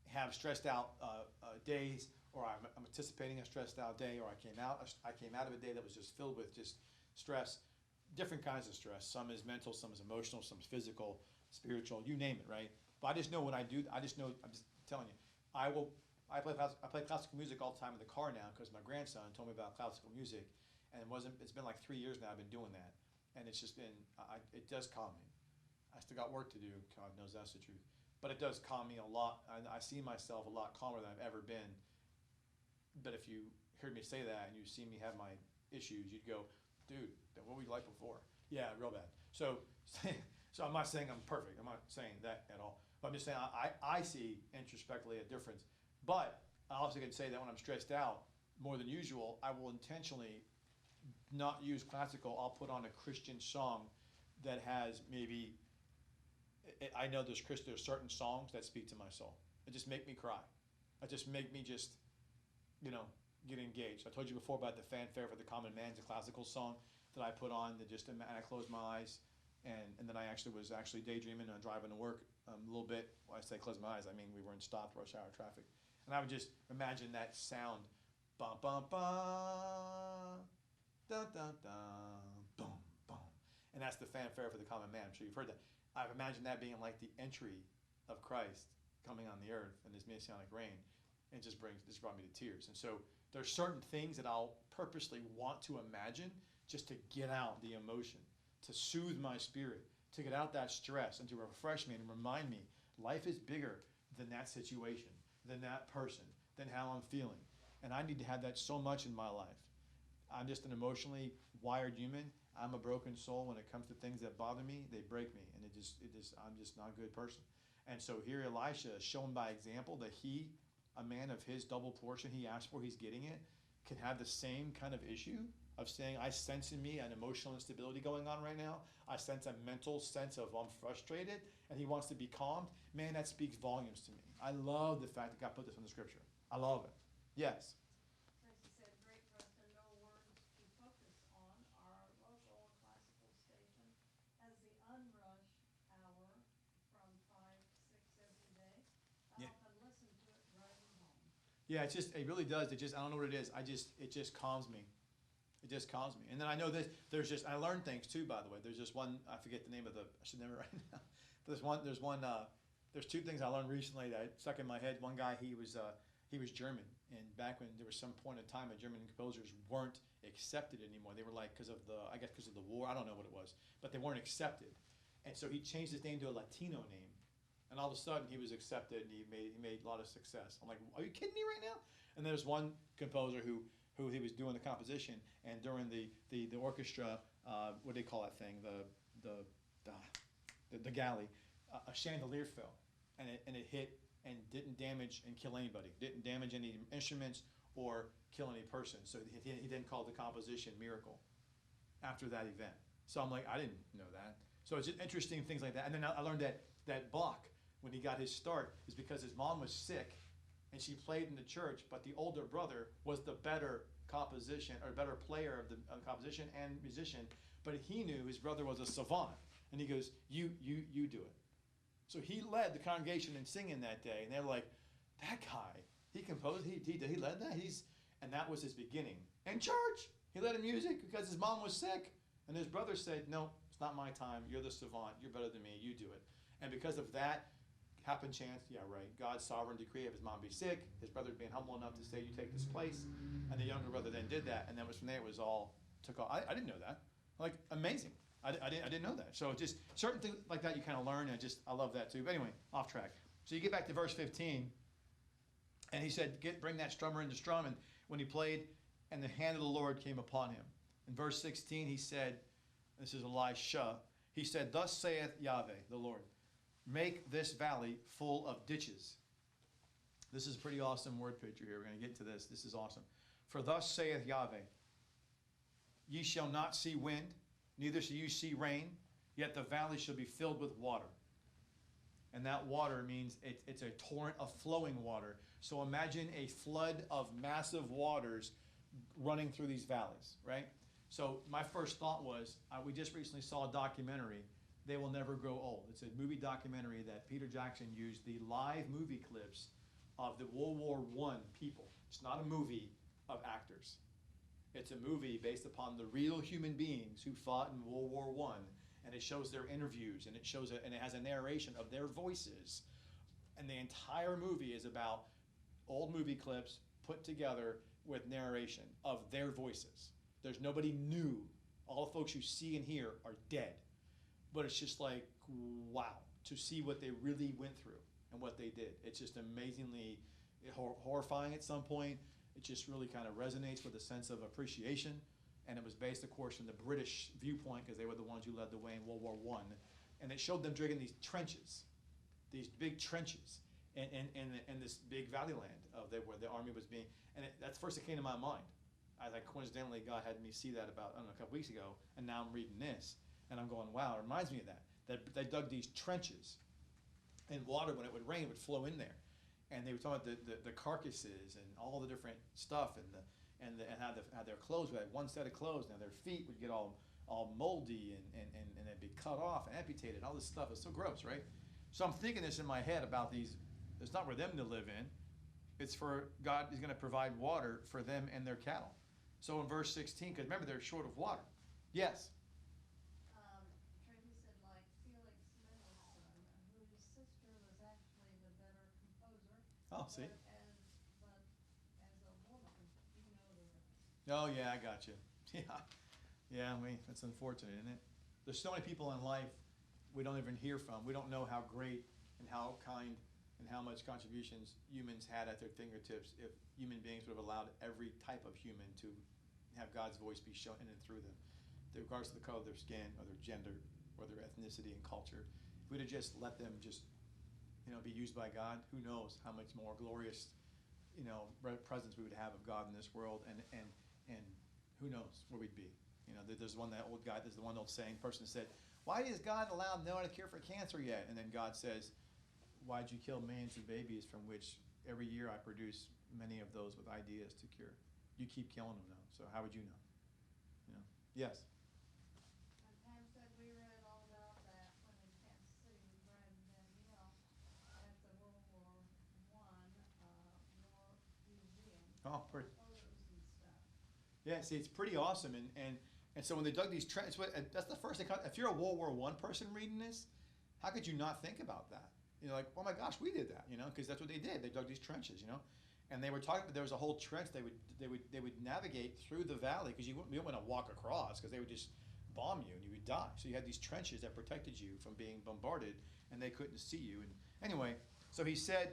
have stressed out days, or I'm anticipating a stressed out day, or I came out of a day that was just filled with just stress, different kinds of stress. Some is mental, some is emotional, some is physical, spiritual, you name it, right? But I just know when I do, I'm just telling you, I play classical music all the time in the car now because my grandson told me about classical music. And it's been like 3 years now I've been doing that. And it's just been, it does calm me. I still got work to do, God knows that's the truth. But it does calm me a lot. I see myself a lot calmer than I've ever been. But if you heard me say that and you see me have my issues, you'd go, dude, what were you like before? Yeah, real bad. So I'm not saying I'm perfect. I'm not saying that at all. But I'm just saying I see introspectively a difference. But I also can say that when I'm stressed out more than usual, I will intentionally not use classical. I'll put on a Christian song that has maybe, I know there's certain songs that speak to my soul. It just make me cry. It just make me just, get engaged. I told you before about the fanfare for the common man, the classical song that I put on that and I closed my eyes and then I was daydreaming and driving to work a little bit. When I say close my eyes, I mean we were in stopped rush hour traffic. And I would just imagine that sound, bum, bum, bum, dun, dun, dun, boom, boom. And that's the fanfare for the common man. I'm sure you've heard that. I've imagined that being like the entry of Christ coming on the earth in this messianic reign. And it just brought me to tears. And so there's certain things that I'll purposely want to imagine just to get out the emotion, to soothe my spirit, to get out that stress and to refresh me and remind me life is bigger than that situation, than that person, than how I'm feeling. And I need to have that so much in my life. I'm just an emotionally wired human. I'm a broken soul. When it comes to things that bother me, they break me. And I'm just not a good person. And so here Elisha is shown by example that he, a man of his double portion he asked for, he's getting it, can have the same kind of issue of saying, I sense in me an emotional instability going on right now. I sense a mental sense of I'm frustrated, and he wants to be calmed. Man, that speaks volumes to me. I love the fact that God put this in the scripture. I love it. Yes. Tracy said, great for us to know words to focus on. Our local classical station has the unrush hour from 5 to 6 every day. I Yeah. often listen to it driving home. Yeah, it really does. I don't know what it is. It just calms me. It just calms me. And then I know that I learn things too, by the way. There's just one, I forget the name of I should never right now. But there's two things I learned recently that stuck in my head. One guy, he was German. And back when there was some point in time when German composers weren't accepted anymore. They were like, because of the war, I don't know what it was, but they weren't accepted. And so he changed his name to a Latino name. And all of a sudden he was accepted and he made a lot of success. I'm like, are you kidding me right now? And there's one composer who he was doing the composition, and during the orchestra, what do they call that thing? The galley. a chandelier fell, and it hit and didn't damage and kill anybody, didn't damage any instruments or kill any person. So he then called the composition miracle after that event. So I'm like, I didn't know that. So it's just interesting things like that. And then I learned that Bach, when he got his start, is because his mom was sick and she played in the church, but the older brother was the better composition or better player of the composition and musician, but he knew his brother was a savant. And he goes, you do it. So he led the congregation in singing that day, and they're like, that guy, he composed, he led that? And that was his beginning. In church, he led in music because his mom was sick, and his brother said, no, it's not my time, you're the savant, you're better than me, you do it. And because of that, happen chance, yeah, right, God's sovereign decree of his mom be sick, his brother being humble enough to say, you take this place, and the younger brother then did that, and then from there it was all, took off. I didn't know that. Like, amazing. I didn't know that. So just certain things like that you kind of learn, and I love that too. But anyway, off track. So you get back to verse 15, and he said, bring that strummer in to strum, and when he played, and the hand of the Lord came upon him. In verse 16, he said, this is Elisha, he said, thus saith Yahweh, the Lord, make this valley full of ditches. This is a pretty awesome word picture here. We're going to get to this. This is awesome. For thus saith Yahweh, ye shall not see wind, neither shall you see rain, yet the valley shall be filled with water. And that water means it's a torrent of flowing water. So imagine a flood of massive waters running through these valleys, right? So my first thought was, we just recently saw a documentary, They Will Never Grow Old. It's a movie documentary that Peter Jackson used the live movie clips of the World War I people. It's not a movie of actors. It's a movie based upon the real human beings who fought in World War I, and it shows their interviews, and it has a narration of their voices. And the entire movie is about old movie clips put together with narration of their voices. There's nobody new. All the folks you see and hear are dead. But it's just like, wow, to see what they really went through and what they did. It's just amazingly horrifying at some point. It just really kind of resonates with a sense of appreciation. And it was based, of course, from the British viewpoint, because they were the ones who led the way in World War I. And it showed them digging these trenches, these big trenches, in this big valley land where the army was being. And that's the first that came to my mind. Coincidentally, God had me see that about, a couple weeks ago, and now I'm reading this. And I'm going, wow, it reminds me of that they dug these trenches, and water, when it would rain, would flow in there. And they were talking about the carcasses and all the different stuff, and how their clothes, we had one set of clothes, now their feet would get all moldy and they'd be cut off and amputated, all this stuff. It's so gross, right? So I'm thinking this in my head about these. It's not for them to live in. It's for God is going to provide water for them and their cattle. So in verse 16, because remember, they're short of water. Yes? Tracy said, like Felix Mendelssohn, whose sister was actually the better composer. Oh, see? But as a woman, you know the difference. Oh, yeah, I got you. Yeah, that's unfortunate, isn't it? There's so many people in life we don't even hear from. We don't know how great and how kind and how much contributions humans had at their fingertips if human beings would have allowed every type of human to have God's voice be shown in and through them, regardless of the color of their skin or their gender or their ethnicity and culture. If we'd have just let them be used by God, who knows how much more glorious, presence we would have of God in this world, and who knows where we'd be. There's the one old saying, person said, why has God allowed no one to cure for cancer yet? And then God says, why'd you kill millions of babies from which every year I produce many of those with ideas to cure? You keep killing them though, so how would you know? Yes? And Pam said we read all about that when in Kansas City with Brad and Danielle at the World War I War Museum. Oh, pretty. Photos and stuff. Yeah, see, it's pretty awesome. And so when they dug these trenches, that's the first thing. If you're a World War I person reading this, how could you not think about that? Like, oh my gosh, we did that, because that's what they did. They dug these trenches, and they were talking. There was a whole trench they would navigate through the valley, because you wouldn't want to walk across, because they would just bomb you and you would die. So you had these trenches that protected you from being bombarded, and they couldn't see you. And anyway, so he said,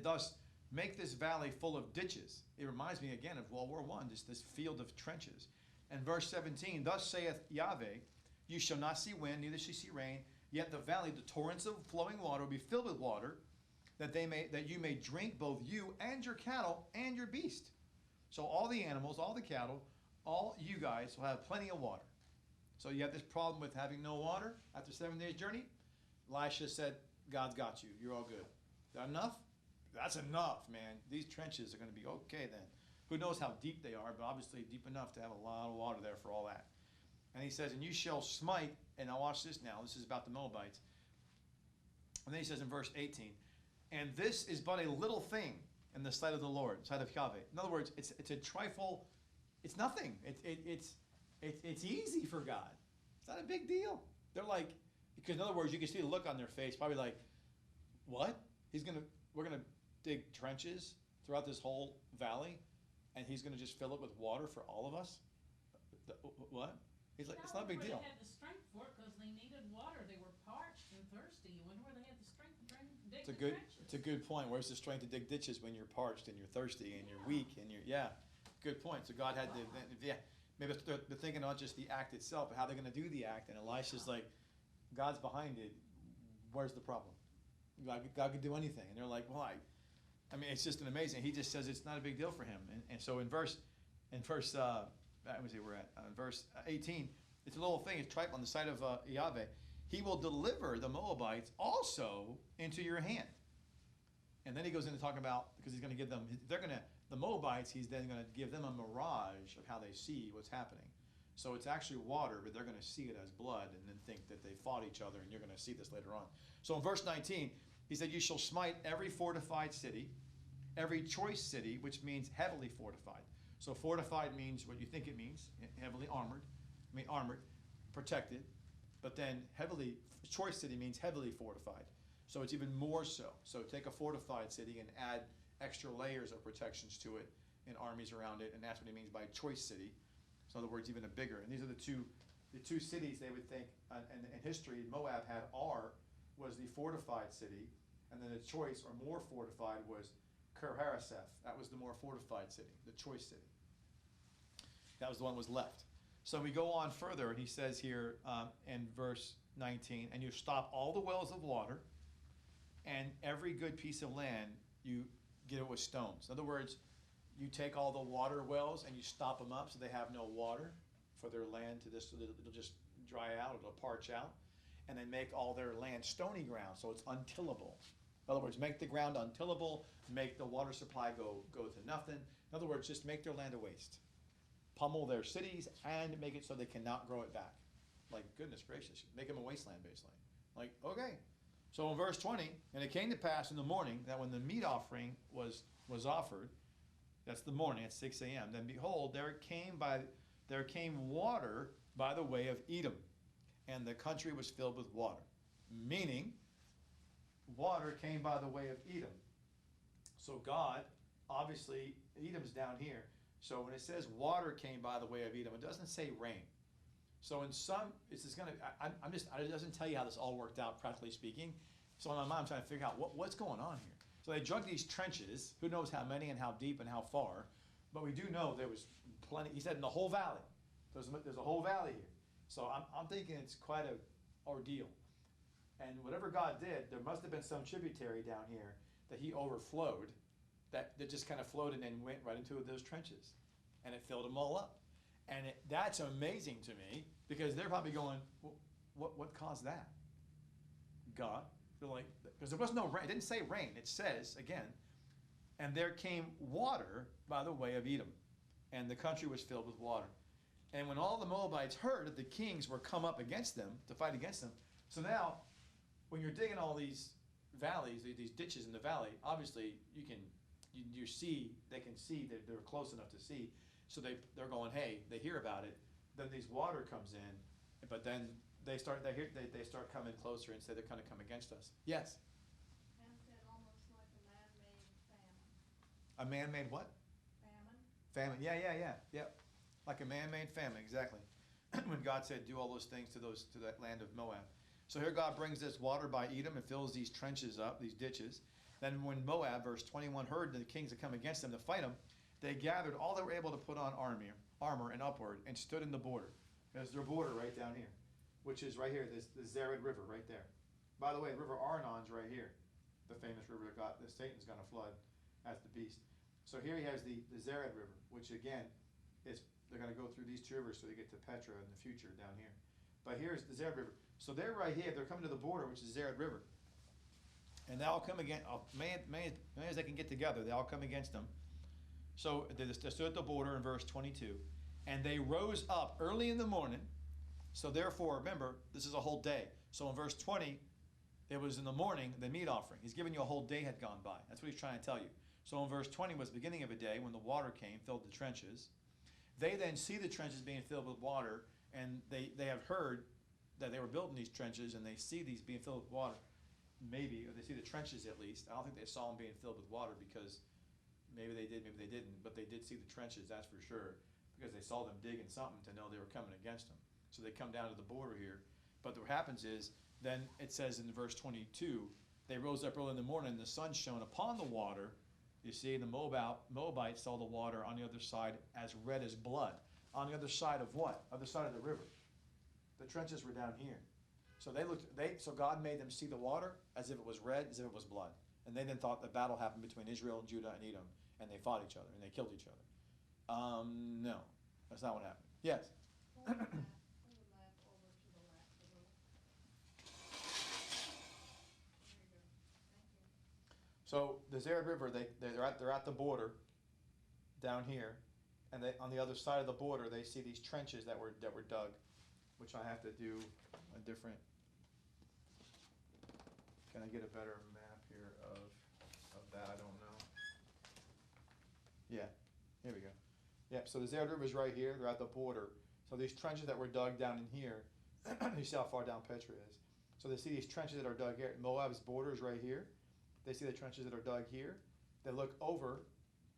thus make this valley full of ditches. It reminds me again of World War I, this field of trenches. And verse 17, thus saith Yahweh, you shall not see wind, neither shall you see rain, Yet the valley, the torrents of flowing water will be filled with water, that you may drink, both you and your cattle and your beast. So all the animals, all the cattle, all you guys will have plenty of water. So you have this problem with having no water after 7 days journey. Elisha said, God's got you. You're all good. Is that enough? That's enough, man. These trenches are going to be okay then. Who knows how deep they are, but obviously deep enough to have a lot of water there for all that. And he says, and you shall smite, and now watch this now. This is about the Moabites. And then he says in verse 18, and this is but a little thing in the sight of the Lord, sight of Yahweh. In other words, it's a trifle. It's nothing. It's easy for God. It's not a big deal. They're like, because in other words, you can see the look on their face, probably like, what? We're gonna dig trenches throughout this whole valley, and he's gonna just fill it with water for all of us? What? He's like, it's not a big deal. They had the strength for it because they needed water. They were parched and thirsty. You wonder where they had the strength to dig the trenches. It's a good point. Where's the strength to dig ditches when you're parched and you're thirsty and you're weak and good point. So God had maybe they're thinking not just the act itself, but how they're going to do the act. And Elisha's like, God's behind it. Where's the problem? God could do anything. And they're like, well, I mean, it's just an amazing. He just says it's not a big deal for him. And so in verse, let me see where we're at. Verse 18, it's a little thing. It's tripe on the side of Yahweh. He will deliver the Moabites also into your hand. And then he goes into talking about, because he's going to give them, the Moabites, he's then going to give them a mirage of how they see what's happening. So it's actually water, but they're going to see it as blood and then think that they fought each other, and you're going to see this later on. So in verse 19, he said, you shall smite every fortified city, every choice city, which means heavily fortified. So fortified means what you think it means, heavily armored, protected, but then choice city means heavily fortified. So it's even more so. So take a fortified city and add extra layers of protections to it and armies around it, and that's what he means by choice city. So in other words, even a bigger. And these are the two cities they would think, in history, Moab had was the fortified city, and then the choice or more fortified was Kir-Hareseth. That was the more fortified city, the choice city. That was the one that was left. So we go on further, and he says here in verse 19, and you stop all the wells of water, and every good piece of land you get it with stones. In other words, you take all the water wells and you stop them up so they have no water for their land it'll just dry out, it'll parch out, and then make all their land stony ground so it's untillable. In other words, make the ground untillable, make the water supply go to nothing. In other words, just make their land a waste. Pummel their cities and make it so they cannot grow it back. Like, goodness gracious, make them a wasteland basically. Like, okay. So in verse 20, and it came to pass in the morning that when the meat offering was offered, that's the morning at 6 a.m., then behold, there came water by the way of Edom, and the country was filled with water. Meaning, water came by the way of Edom. So God, obviously, Edom's down here. So when it says water came by the way of Edom, it doesn't say rain. So in some, it's just going to, it doesn't tell you how this all worked out, practically speaking. So in my mind, I'm trying to figure out what's going on here. So they dug these trenches, who knows how many and how deep and how far, but we do know there was plenty. He said in the whole valley. There's a whole valley here. So I'm thinking it's quite an ordeal. And whatever God did, there must have been some tributary down here that he overflowed, that just kind of flowed and then went right into those trenches. And it filled them all up. And that's amazing to me, because they're probably going, what caused that? God. They're like, because there was no rain. It didn't say rain. It says, again, and there came water by the way of Edom, and the country was filled with water. And when all the Moabites heard that the kings were come up against them, to fight against them, so now, when you're digging all these valleys, these ditches in the valley, obviously they can see that they're close enough to see. So they're going, hey, they hear about it. Then these water comes in, but then they start coming closer and say they're going to come against us. Yes? And said almost like a man-made famine. A man-made what? Famine? Famine. Yeah. Like a man-made famine, exactly. When God said, do all those things to that land of Moab. So here God brings this water by Edom and fills these trenches up, these ditches. Then when Moab, verse 21, heard the kings had come against them to fight them, they gathered all they were able to put on armor and upward and stood in the border. There's their border right down here which is right here, this the Zered River right there. By the way, River Arnon's right here, the famous river that Satan's going to flood as the beast. So here he has the Zered River, which again is they're going to go through these two rivers so they get to Petra in the future down here. But here's the Zered River. So they're right here. They're coming to the border, which is Zered River. And they all come against, many as they can get together, they all come against them. So they stood at the border in verse 22. And they rose up early in the morning. So therefore, remember, this is a whole day. So in verse 20, it was in the morning, the meat offering. He's giving you a whole day had gone by. That's what he's trying to tell you. So in verse 20 was the beginning of a day when the water came, filled the trenches. They then see the trenches being filled with water, and they have heard that they were building these trenches, and they see these being filled with water. Maybe, or they see the trenches at least. I don't think they saw them being filled with water because maybe they did, maybe they didn't, but they did see the trenches, that's for sure, because they saw them digging something to know they were coming against them. So they come down to the border here. But what happens is, then it says in verse 22, they rose up early in the morning, and the sun shone upon the water. You see, the Moabites saw the water on the other side as red as blood. On the other side of what? Other side of the river. The trenches were down here. So so God made them see the water as if it was red, as if it was blood. And they then thought the battle happened between Israel, Judah, and Edom, and they fought each other, and they killed each other. No, that's not what happened. Yes? Pull the map over to the left a little. There you go. Thank you. So the Zered River, they're at the border down here, and on the other side of the border they see these trenches that were dug, which I have to do a different. Can I get a better map here of that? I don't know. Yeah, here we go. Yeah, so the Zered River is right here. They're at the border. So these trenches that were dug down in here, you see how far down Petra is. So they see these trenches that are dug here. Moab's border is right here. They see the trenches that are dug here. They look over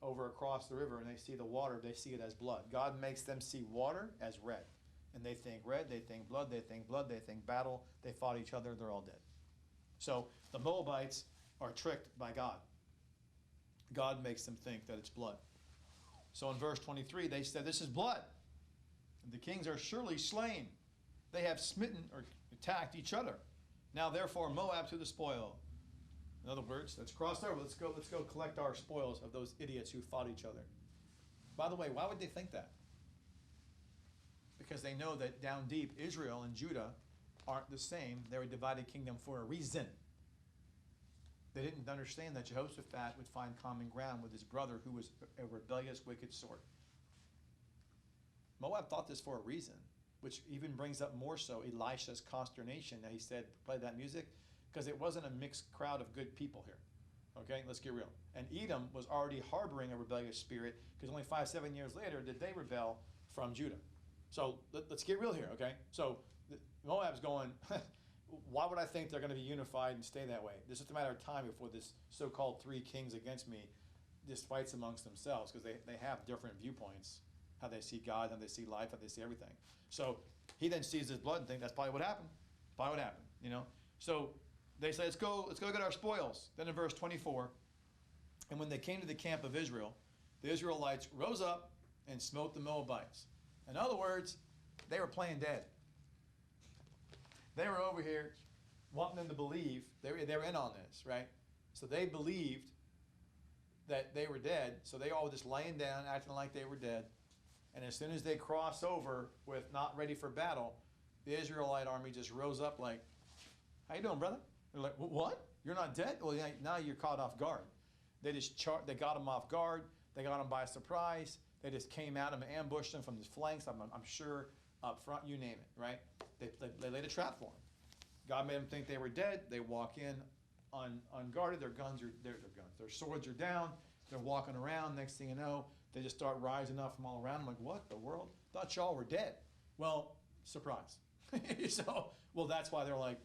across the river, and they see the water. They see it as blood. God makes them see water as red. And they think red, they think blood, they think battle. They fought each other, they're all dead. So the Moabites are tricked by God. God makes them think that it's blood. So in verse 23, they said, this is blood. The kings are surely slain. They have smitten or attacked each other. Now therefore Moab to the spoil. In other words, let's cross over. Let's go collect our spoils of those idiots who fought each other. By the way, why would they think that? Because they know that down deep, Israel and Judah aren't the same. They're a divided kingdom for a reason. They didn't understand that Jehoshaphat would find common ground with his brother who was a rebellious, wicked sort. Moab thought this for a reason, which even brings up more so Elisha's consternation that he said, play that music, because it wasn't a mixed crowd of good people here. Okay, let's get real. And Edom was already harboring a rebellious spirit because only 5-7 years later did they rebel from Judah. So let's get real here, okay? So Moab's going, why would I think they're going to be unified and stay that way? This is just a matter of time before this so-called three kings against me just fights amongst themselves because they have different viewpoints, how they see God, how they see life, how they see everything. So he then sees his blood and thinks that's probably what happened. Probably what happened, you know? So they say, let's go get our spoils. Then in verse 24, and when they came to the camp of Israel, the Israelites rose up and smote the Moabites. In other words, they were playing dead. They were over here wanting them to believe. They were in on this, right? So they believed that they were dead. So they all were just laying down, acting like they were dead. And as soon as they cross over with not ready for battle, the Israelite army just rose up like, how you doing, brother? They're like, what? You're not dead? Well, yeah, now you're caught off guard. They they got them off guard. They got them by surprise. They just came at them and ambushed them from the flanks, I'm sure, up front, you name it, right? They laid a trap for them. God made them think they were dead. They walk in unguarded. Their swords are down. They're walking around. Next thing you know, they just start rising up from all around. I'm like, what the world? Thought y'all were dead. Well, surprise. So, well, that's why they're like,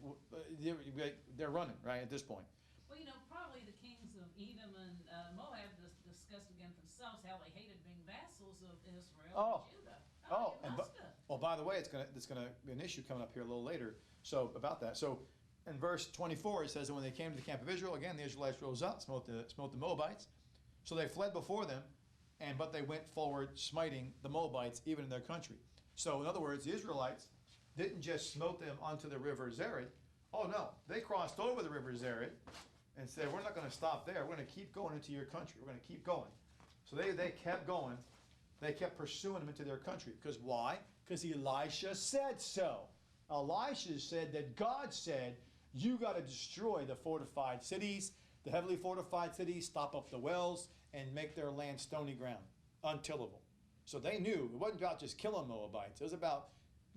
they're running, right, at this point. Well, probably the kings of Edom and Moab discussed again themselves how they hated being vassals of Israel and Judah. Well, by the way, it's gonna be an issue coming up here a little later. So about that. So in verse 24, it says that when they came to the camp of Israel, again the Israelites rose up, smote the Moabites. So they fled before them, but they went forward, smiting the Moabites even in their country. So in other words, the Israelites didn't just smote them onto the river Zered. Oh no, they crossed over the river Zered and said, we're not going to stop there. We're going to keep going into your country. We're going to keep going. So they kept going. They kept pursuing them into their country. Because why? Because Elisha said so. Elisha said that God said, you got to destroy the fortified cities, the heavily fortified cities, stop up the wells, and make their land stony ground, untillable. So they knew it wasn't about just killing Moabites. It was about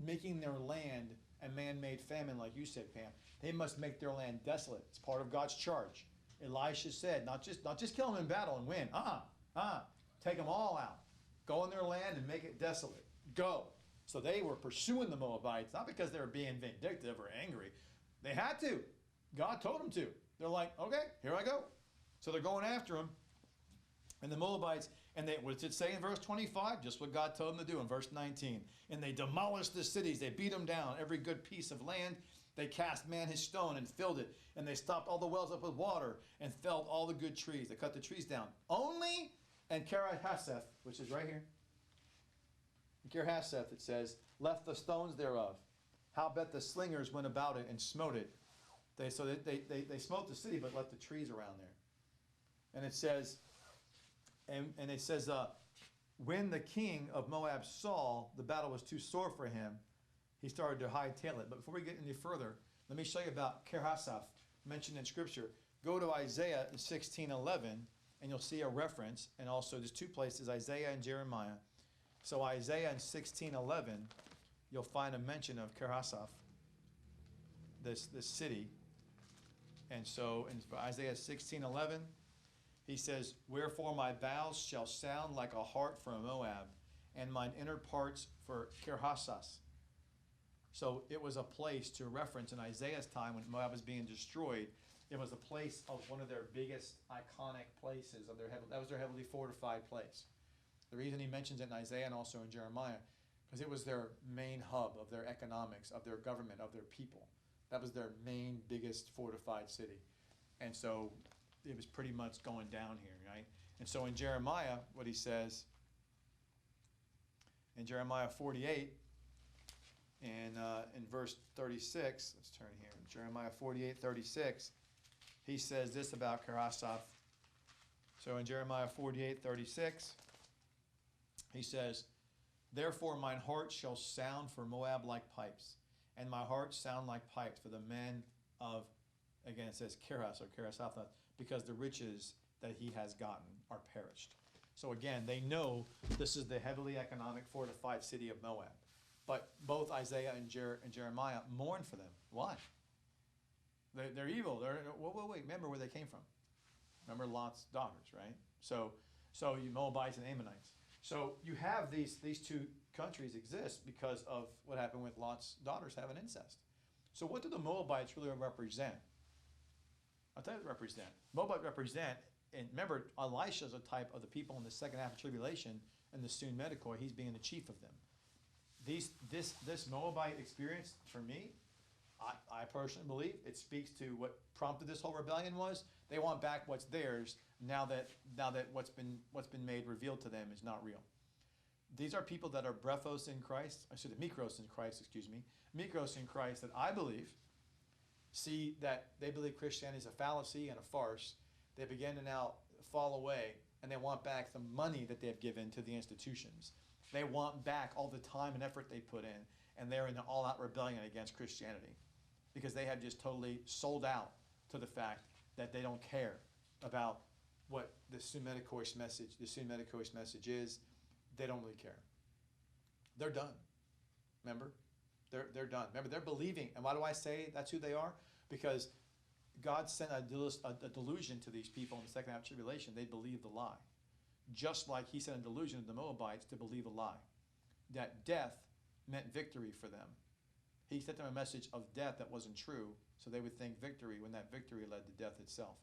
making their land a man-made famine, like you said, Pam. They must make their land desolate. It's part of God's charge. Elisha said, not just kill them in battle and win. Take them all out. Go in their land and make it desolate. Go. So they were pursuing the Moabites, not because they were being vindictive or angry. They had to. God told them to. They're like, okay, here I go. So they're going after them. And the Moabites, and what does it say in verse 25? Just what God told them to do in verse 19. And they demolished the cities. They beat them down. Every good piece of land. They cast man his stone and filled it. And they stopped all the wells up with water and felled all the good trees. They cut the trees down. Only in Kirhathaseth, which is right here. In Kirhathaseth it says, left the stones thereof. Howbeit the slingers went about it and smote it. They smote the city but left the trees around there. And it says, and it says, when the king of Moab saw the battle was too sore for him, he started to hightail it. But before we get any further, let me show you about Kirhathaseth, mentioned in Scripture. Go to Isaiah 16:11, and you'll see a reference. And also, there's two places, Isaiah and Jeremiah. So Isaiah in 16:11, you'll find a mention of Kirhathaseth, this city. And so in Isaiah 16:11, he says, wherefore my bowels shall sound like a harp for Moab, and mine inner parts for Kirhathaseth. So it was a place to reference in Isaiah's time when Moab was being destroyed. It was a place of one of their biggest iconic places. That was their heavily fortified place. The reason he mentions it in Isaiah and also in Jeremiah, because it was their main hub of their economics, of their government, of their people. That was their main, biggest fortified city. And so it was pretty much going down here, right? And so in Jeremiah, what he says, in Jeremiah 48, and in verse 36, let's turn here, Jeremiah 48:36, he says this about Kirhathaseth. So in Jeremiah 48:36, he says, therefore mine heart shall sound for Moab like pipes, and my heart sound like pipes for the men of, again it says Kirhathaseth, because the riches that he has gotten are perished. So again, they know this is the heavily economic fortified city of Moab. But both Isaiah and Jeremiah mourn for them. Why? They're evil. Wait, remember where they came from. Remember Lot's daughters, right? So you Moabites and Ammonites. So you have these two countries exist because of what happened with Lot's daughters having incest. So what do the Moabites really represent? I'll tell you what they represent. Moabite represent, and remember, Elisha is a type of the people in the second half of tribulation, and the soon Medicoi, he's being the chief of them. This Moabite experience, for me, I personally believe it speaks to what prompted this whole rebellion was. They want back what's theirs now that what's been made revealed to them is not real. These are people that are brephos in Christ, mikros in Christ, mikros in Christ, that I believe see that they believe Christianity is a fallacy and a farce. They begin to now fall away, and they want back the money that they've given to the institutions. They want back all the time and effort they put in, and they're in an all-out rebellion against Christianity because they have just totally sold out to the fact that they don't care about what the soon Medicoi message is. They don't really care. They're done. Remember? They're done. Remember, they're believing. And why do I say that's who they are? Because God sent a delusion to these people in the second half of tribulation. They believed the lie. Just like he sent a delusion to the Moabites to believe a lie. That death meant victory for them. He sent them a message of death that wasn't true, so they would think victory when that victory led to death itself.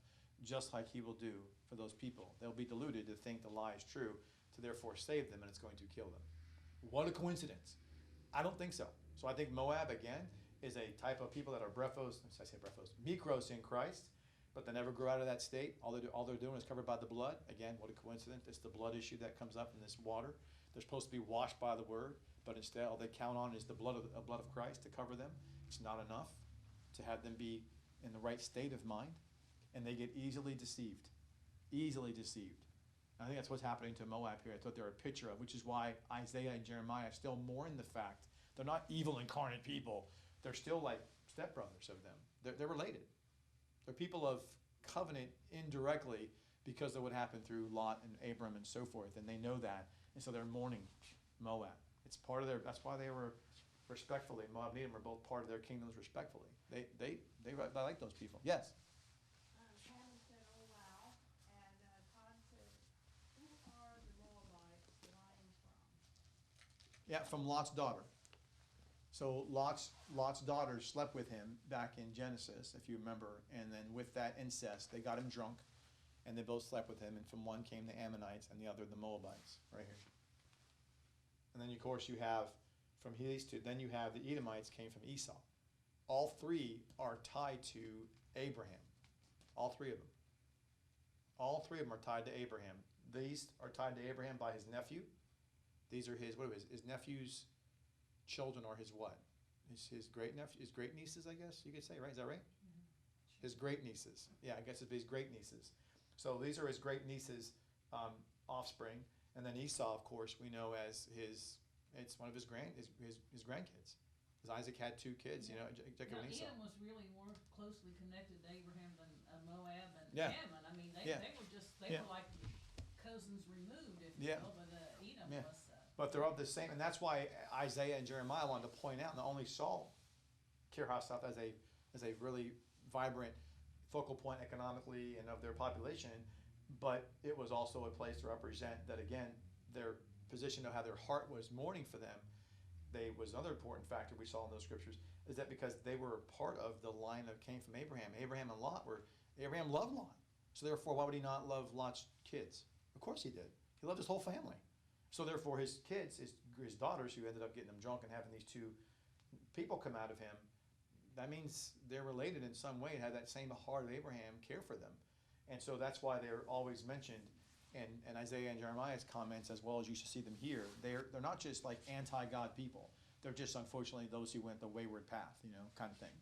Just like he will do for those people. They'll be deluded to think the lie is true, to therefore save them, and it's going to kill them. What a coincidence. I don't think so. So I think Moab, again, is a type of people that are mikros in Christ, but they never grow out of that state. All they're doing is covered by the blood. Again, what a coincidence. It's the blood issue that comes up in this water. They're supposed to be washed by the word. but instead all they count on is the blood of Christ to cover them. It's not enough to have them be in the right state of mind, and they get easily deceived. Easily deceived. I think that's what's happening to Moab here. I thought they're a picture of, which is why Isaiah and Jeremiah still mourn the fact they're not evil incarnate people. They're still like stepbrothers of them. They're related. They're people of covenant indirectly because of what happened through Lot and Abram and so forth, and they know that, and so they're mourning Moab. It's part of their. That's why they were respectfully. Moab and Edom were both part of their kingdoms respectfully. They like those people. Yes. Hammond said, "Oh wow," and Todd said, "Who are the Moabites lying from?" Yeah, from Lot's daughter. So Lot's daughter slept with him back in Genesis, if you remember, and then with that incest, they got him drunk, and they both slept with him, and from one came the Ammonites, and the other the Moabites, right here. And then, of course, you have, from these two, then you have the Edomites came from Esau. All three are tied to Abraham. All three of them. All three of them are tied to Abraham. These are tied to Abraham by his nephew. These are his nephew's children are his what? His great nephew, his great nieces, I guess you could say, right? Is that right? Mm-hmm. His great nieces. Yeah, I guess it'd be his great nieces. So these are his great nieces' offspring, and then Esau, of course, we know as it's one of his grandkids. Because Isaac had two kids, Jacob and Esau. Edom was really more closely connected to Abraham than Moab and Yeah. Ammon. I mean, they were just Yeah. were like cousins removed, if you Yeah. will. But Edom Yeah. was. But they're of the same, and that's why Isaiah and Jeremiah wanted to point out, and only saw Kirhathseth as a really vibrant focal point economically and of their population, but it was also a place to represent that, again, their position of how their heart was mourning for them. Was another important factor we saw in those scriptures, is that because they were part of the line that came from Abraham. Abraham and Lot Abraham loved Lot. So therefore, why would he not love Lot's kids? Of course he did. He loved his whole family. So therefore, his kids, his daughters, who ended up getting him drunk and having these two people come out of him, that means they're related in some way and have that same heart of Abraham, care for them. And so that's why they're always mentioned in Isaiah and Jeremiah's comments, as well as you should see them here. They're not just like anti-God people. They're just, unfortunately, those who went the wayward path, kind of thing.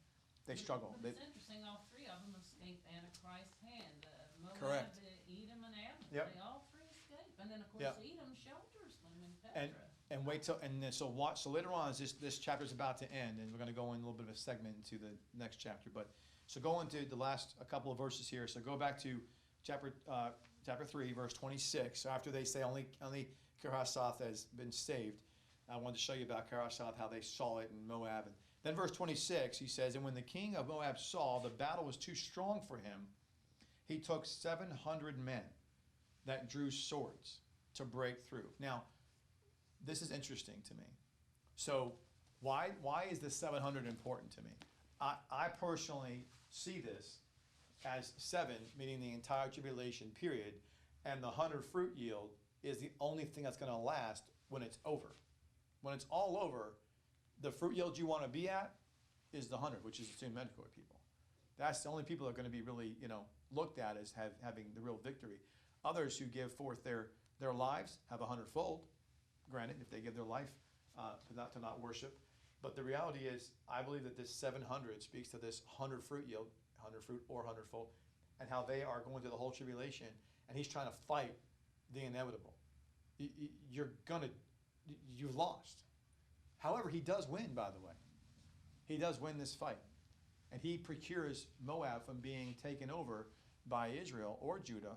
They struggle. But it's interesting, all three of them escaped Antichrist's hand. Moab, Correct. Edom, and Ammon. Yep. They all three escaped. And then, of course, Yep. Edom shelters them in Petra. And wait till, and then, so watch, so later on, as this chapter is about to end, and we're going to go in a little bit of a segment into the next chapter, but, so go into the last, a couple of verses here. So go back to chapter 3, verse 26. So after they say only Kirhathseth has been saved, I wanted to show you about Kirhathseth, how they saw it in Moab. And then verse 26, he says, "And when the king of Moab saw the battle was too strong for him, he took 700 men that drew swords to break through." Now, this is interesting to me. So why is the 700 important to me? I personally see this as 7, meaning the entire tribulation period, and the 100 fruit yield is the only thing that's going to last when it's over. When it's all over, the fruit yield you want to be at is the 100, which is the assumed Medjugorje people. That's the only people that are going to be really, looked at as having the real victory. Others who give forth their lives have 100-fold. Granted, if they give their life to not worship. But the reality is, I believe that this 700 speaks to this 100 fruit yield, 100 fruit or 100-fold, and how they are going through the whole tribulation, and he's trying to fight the inevitable. You've lost. However, he does win, by the way. He does win this fight. And he procures Moab from being taken over by Israel or Judah,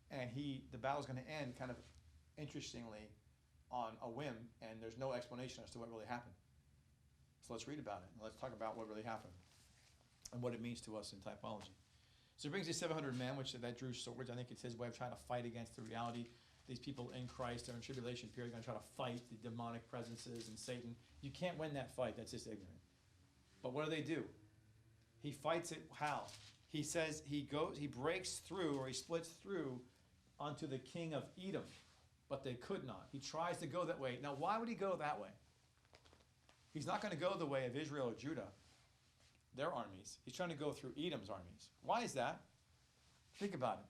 and the battle's going to end kind of interestingly on a whim, and there's no explanation as to what really happened. So let's read about it, and let's talk about what really happened and what it means to us in typology. So he brings these 700 men, which that drew swords. I think it's his way of trying to fight against the reality. These people in Christ are in tribulation period, going to try to fight the demonic presences and Satan. You can't win that fight. That's just ignorant. But what do? He fights it how? He says he breaks through, or he splits through onto the king of Edom, but they could not. He tries to go that way. Now, why would he go that way? He's not going to go the way of Israel or Judah, their armies. He's trying to go through Edom's armies. Why is that? Think about it.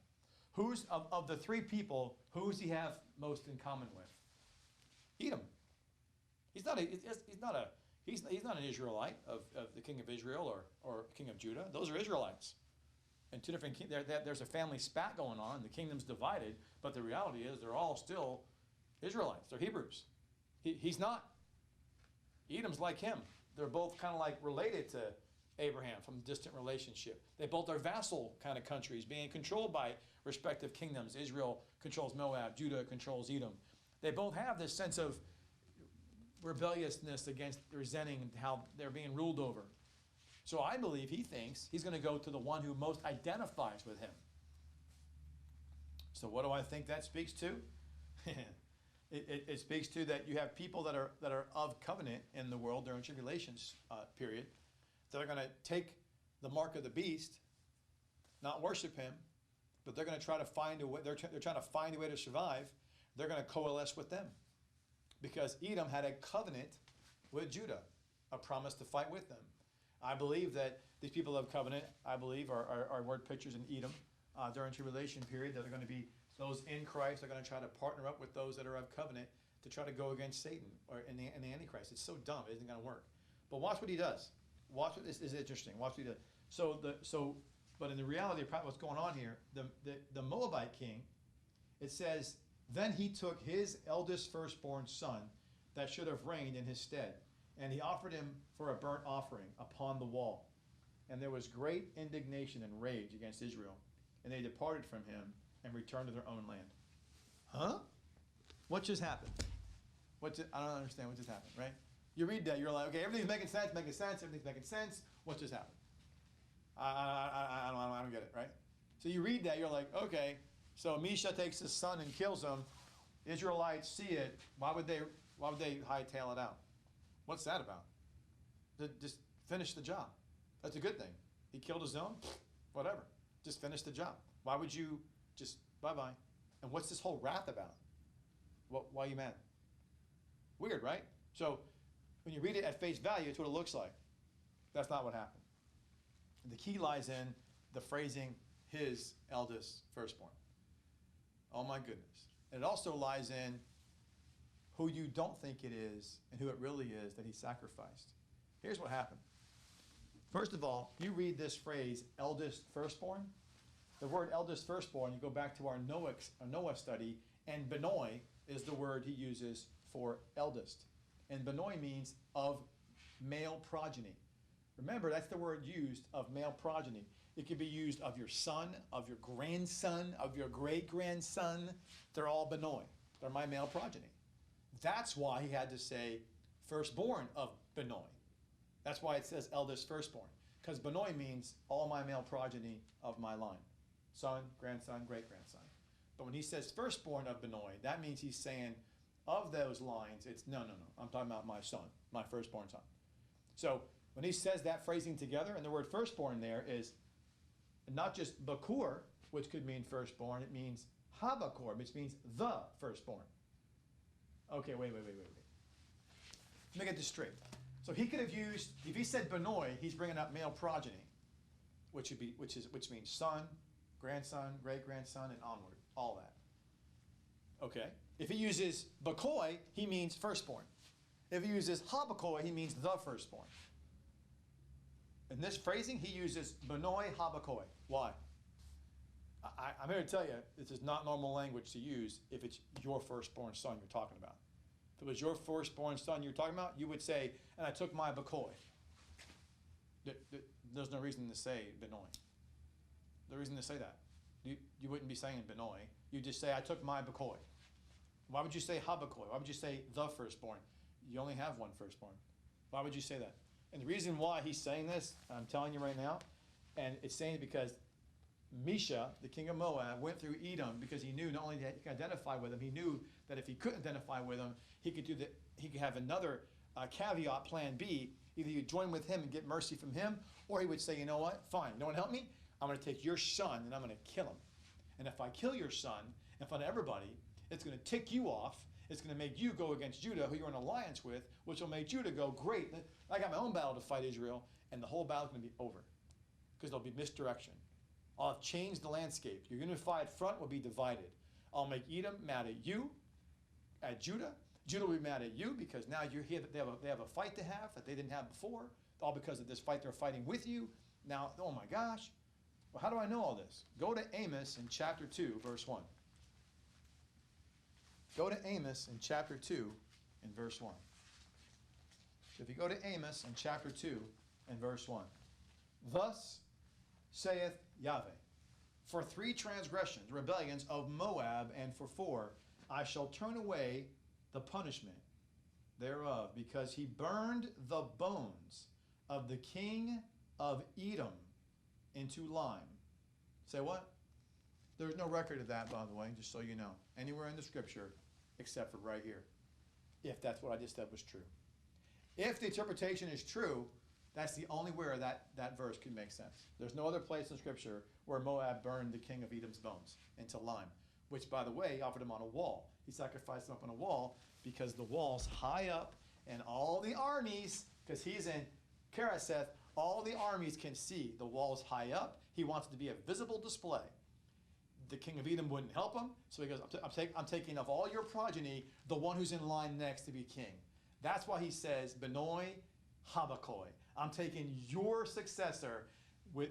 Who's of the three people, who does he have most in common with? Edom. He's not an Israelite of the king of Israel or king of Judah. Those are Israelites. And two different there's a family spat going on. The kingdom's divided, but the reality is they're all still Israelites. They're Hebrews. He's not. Edom's like him. They're both kind of like related to Abraham from a distant relationship. They both are vassal kind of countries being controlled by respective kingdoms. Israel controls Moab. Judah controls Edom. They both have this sense of rebelliousness against resenting how they're being ruled over. So I believe he thinks he's going to go to the one who most identifies with him. So what do I think that speaks to? It speaks to that you have people that are of covenant in the world during tribulations period. They're going to take the mark of the beast, not worship him, but they're going to try to find a way. They're trying to find a way to survive. They're going to coalesce with them, because Edom had a covenant with Judah, a promise to fight with them. I believe that these people of covenant, I believe, are word pictures in Edom during tribulation period. That are going to be those in Christ. They're going to try to partner up with those that are of covenant to try to go against Satan or in the Antichrist. It's so dumb; it isn't going to work. But watch what he does. Watch what this is interesting. Watch what he does. But in the reality of what's going on here, the Moabite king, it says, then he took his eldest firstborn son that should have reigned in his stead, and he offered him for a burnt offering upon the wall. And there was great indignation and rage against Israel, and they departed from him and returned to their own land. Huh? What just happened? I don't understand what just happened, right? You read that, you're like, okay, everything's making sense, everything's making sense. What just happened? I don't get it, right? So you read that, you're like, okay, so Misha takes his son and kills him. Israelites see it. Why would they hightail it out? What's that about? Just finish the job. That's a good thing. He killed his own, whatever. Just finish the job. Why would you just bye-bye? And what's this whole wrath about? Why are you mad? Weird, right? So when you read it at face value, it's what it looks like. That's not what happened. The key lies in the phrasing, his eldest firstborn. Oh my goodness. And it also lies in who you don't think it is and who it really is that he sacrificed. Here's what happened. First of all, you read this phrase, eldest firstborn. The word eldest firstborn, you go back to our Noah study, and Benoi is the word he uses for eldest. And Benoi means of male progeny. Remember, that's the word used of male progeny. It could be used of your son, of your grandson, of your great-grandson. They're all Benoi. They're my male progeny. That's why he had to say firstborn of Benoi. That's why it says eldest firstborn. Because Benoi means all my male progeny of my line. Son, grandson, great-grandson. But when he says firstborn of Benoi, that means he's saying of those lines, it's no. I'm talking about my son, my firstborn son. So when he says that phrasing together, and the word firstborn there is not just Bakur, which could mean firstborn, it means Habakor, which means the firstborn. Okay, wait. Let me get this straight. So he could have used, if he said Benoi, he's bringing up male progeny, which means son, grandson, great-grandson, and onward, all that. Okay. If he uses Bakoi, he means firstborn. If he uses Habakoi, he means the firstborn. In this phrasing, he uses Benoi Habakoi. Why? I'm here to tell you, this is not normal language to use if it's your firstborn son you're talking about. If it was your firstborn son you're talking about, you would say, and I took my Bakoi. There's no reason to say Benoi. The reason to say that. You wouldn't be saying Benoi. You just say, I took my Bakoi. Why would you say Habakoi? Why would you say the firstborn? You only have one firstborn. Why would you say that? And the reason why he's saying this, I'm telling you right now, and it's saying because Misha, the king of Moab, went through Edom because he knew not only that he could identify with him, he knew that if he couldn't identify with him, he could have another caveat, plan B. Either you join with him and get mercy from him, or he would say, you know what, fine, no one help me? I'm going to take your son and I'm going to kill him. And if I kill your son in front of everybody, it's going to tick you off. It's going to make you go against Judah, who you're in alliance with, which will make Judah go, great, I got my own battle to fight Israel, and the whole battle's going to be over because there'll be misdirection. I'll have changed the landscape. Your unified front will be divided. I'll make Edom mad at you, at Judah, Judah will be mad at you because now you're here, that they have a fight to have that they didn't have before, all because of this fight they're fighting with you. Now, oh my gosh. Well, how do I know all this? Go to Amos in chapter 2, verse 1. Go to Amos in chapter 2 and verse 1. If you go to Amos in chapter 2 and verse 1. Thus saith Yahweh, for 3 transgressions, rebellions of Moab, and for 4, I shall turn away the punishment thereof, because he burned the bones of the king of Edom into lime. Say what? There's no record of that, by the way, just so you know, anywhere in the scripture except for right here, if that's what I just said was true. If the interpretation is true, that's the only where that verse can make sense. There's no other place in scripture where Moab burned the king of Edom's bones into lime, which, by the way, he offered him on a wall. He sacrificed him up on a wall because the wall's high up and all the armies, because he's in Keraseth, all the armies can see the wall's high up. He wants it to be a visible display. The king of Edom wouldn't help him, so he goes, I'm taking of all your progeny, the one who's in line next to be king. That's why he says, Benoi Habakkoi. I'm taking your successor,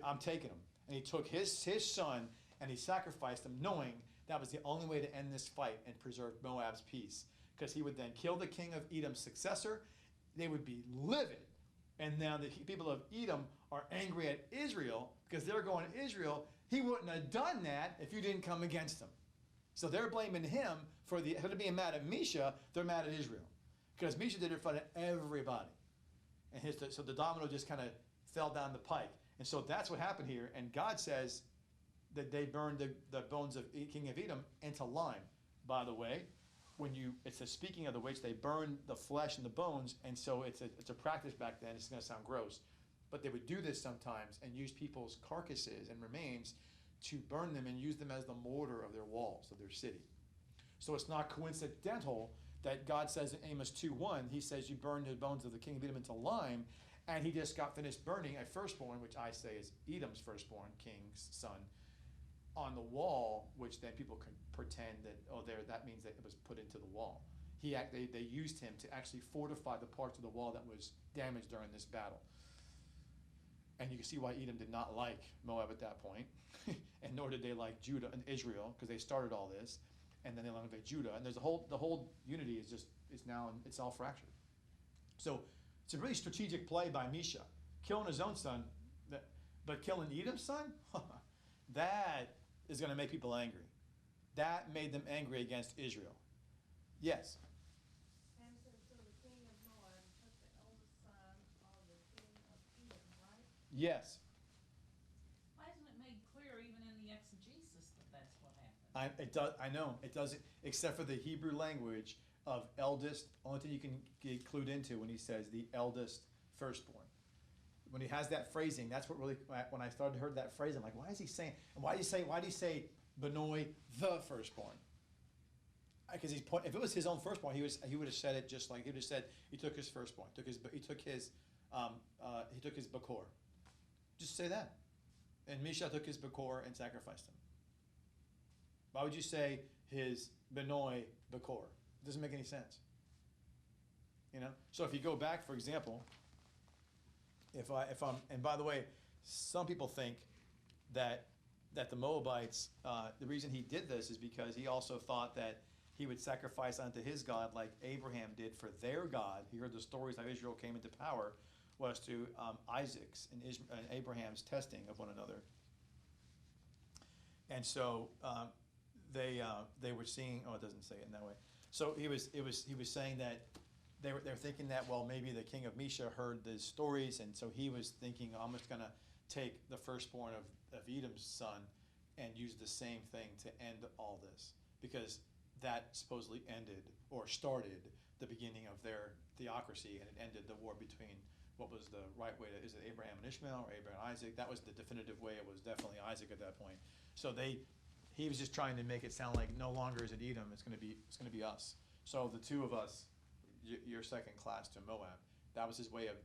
I'm taking him. And he took his son and he sacrificed him, knowing that was the only way to end this fight and preserve Moab's peace. Because he would then kill the king of Edom's successor. They would be livid. And now the people of Edom are angry at Israel because they're going to Israel. He wouldn't have done that if you didn't come against him. So they're blaming him for instead of being mad at Misha, they're mad at Israel. Because Misha did it in front of everybody. And so the domino just kind of fell down the pike. And so that's what happened here. And God says that they burned the bones of king of Edom into lime. By the way, it's a speaking of the which they burned the flesh and the bones, and so it's a practice back then. It's going to sound gross, but they would do this sometimes and use people's carcasses and remains to burn them and use them as the mortar of their walls of their city. So it's not coincidental that God says in Amos 2:1, he says you burned the bones of the king of Edom into lime, and he just got finished burning a firstborn, which I say is Edom's firstborn, king's son, on the wall, which then people can pretend that, that means that it was put into the wall. They used him to actually fortify the parts of the wall that was damaged during this battle. And you can see why Edom did not like Moab at that point, and nor did they like Judah and Israel, because they started all this, and then they like Judah. And there's the whole unity it's all fractured. So it's a really strategic play by Misha, killing his own son, but killing Edom's son, that is going to make people angry. That made them angry against Israel. Yes? And so the king of Moab took the eldest son of the king of Edom, right? Yes. Why isn't it made clear even in the exegesis that that's what happened? I know. It doesn't, except for the Hebrew language of eldest. Only thing you can get clued into when he says the eldest firstborn. When he has that phrasing, that's what really, when I heard that phrase, I'm like, why is he saying, and why do you say Benoi the firstborn? Because if it was his own firstborn, he would have said it just like, he would have said, he took his firstborn, he took his Bakor. Just say that. And Misha took his Bakor and sacrificed him. Why would you say his Benoi Bakor? It doesn't make any sense. So if you go back, for example, and by the way, some people think that the Moabites, the reason he did this is because he also thought that he would sacrifice unto his God like Abraham did for their God. He heard the stories how Israel came into power was through Isaac's and Abraham's testing of one another. And so they were seeing. Oh, it doesn't say it in that way. So he was saying that they're thinking that, well, maybe the king of Misha heard the stories, and so he was thinking, I'm just going to take the firstborn of Edom's son and use the same thing to end all this, because that supposedly ended or started the beginning of their theocracy, and it ended the war between what was the right way to, is it Abraham and Ishmael or Abraham and Isaac? That was the definitive way. It was definitely Isaac at that point. So he was just trying to make it sound like no longer is it Edom, it's going to be us. So the two of us, you're second class to Moab. That was his way of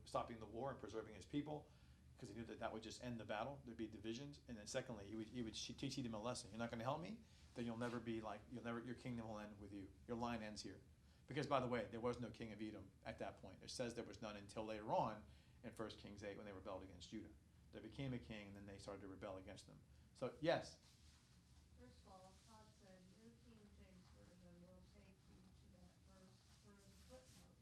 stopping the war and preserving his people, because he knew that would just end the battle. There'd be divisions. And then secondly, he would teach Edom a lesson. You're not going to help me? then you'll never be like, your kingdom will end with you. Your line ends here. Because, by the way, there was no king of Edom at that point. It says there was none until later on in 1 Kings 8 when they rebelled against Judah. There became a king, and then they started to rebel against them. So, yes. First of all, Todd said, New King James Version will take you to that verse for the footnote.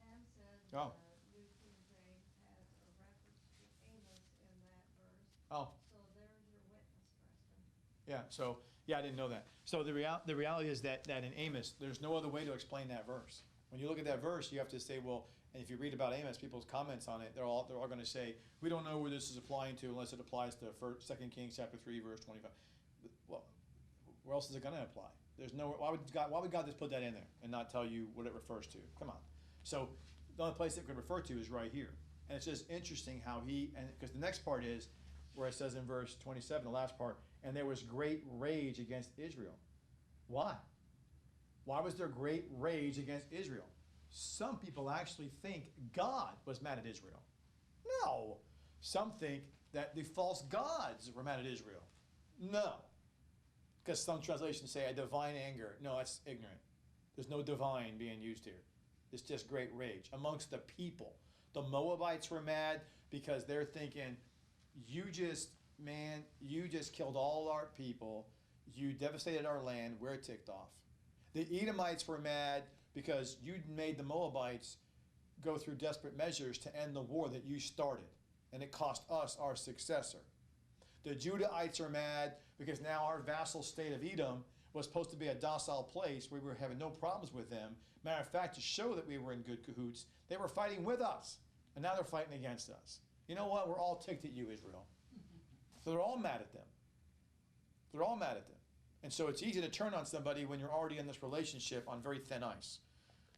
And said, Oh. New King James has a reference to Amos in that verse. Oh. So there's your witness, Preston. Yeah, so, I didn't know that. So the reality is that in Amos, there's no other way to explain that verse. When you look at that verse, you have to say, well, and if you read about Amos, people's comments on it, they're all going to say, we don't know where this is applying to unless it applies to 2 Kings chapter 3, verse 25. Well, where else is it going to apply? There's no. Why would God just put that in there and not tell you what it refers to? Come on. So the only place it could refer to is right here. And it's just interesting how because the next part is where it says in verse 27, the last part, and there was great rage against Israel. Why? Why was there great rage against Israel? Some people actually think God was mad at Israel. No. Some think that the false gods were mad at Israel. No. Because some translations say a divine anger. No, that's ignorant. There's no divine being used here. It's just great rage amongst the people. The Moabites were mad because they're thinking, you just killed all our people. You devastated our land. We're ticked off. The Edomites were mad because you made the Moabites go through desperate measures to end the war that you started, and it cost us our successor. The Judahites are mad because now our vassal state of Edom was supposed to be a docile place where we were having no problems with them. Matter of fact, to show that we were in good cahoots, they were fighting with us, and now they're fighting against us. You know what? We're all ticked at you, Israel. So they're all mad at them. They're all mad at them. And so it's easy to turn on somebody when you're already in this relationship on very thin ice.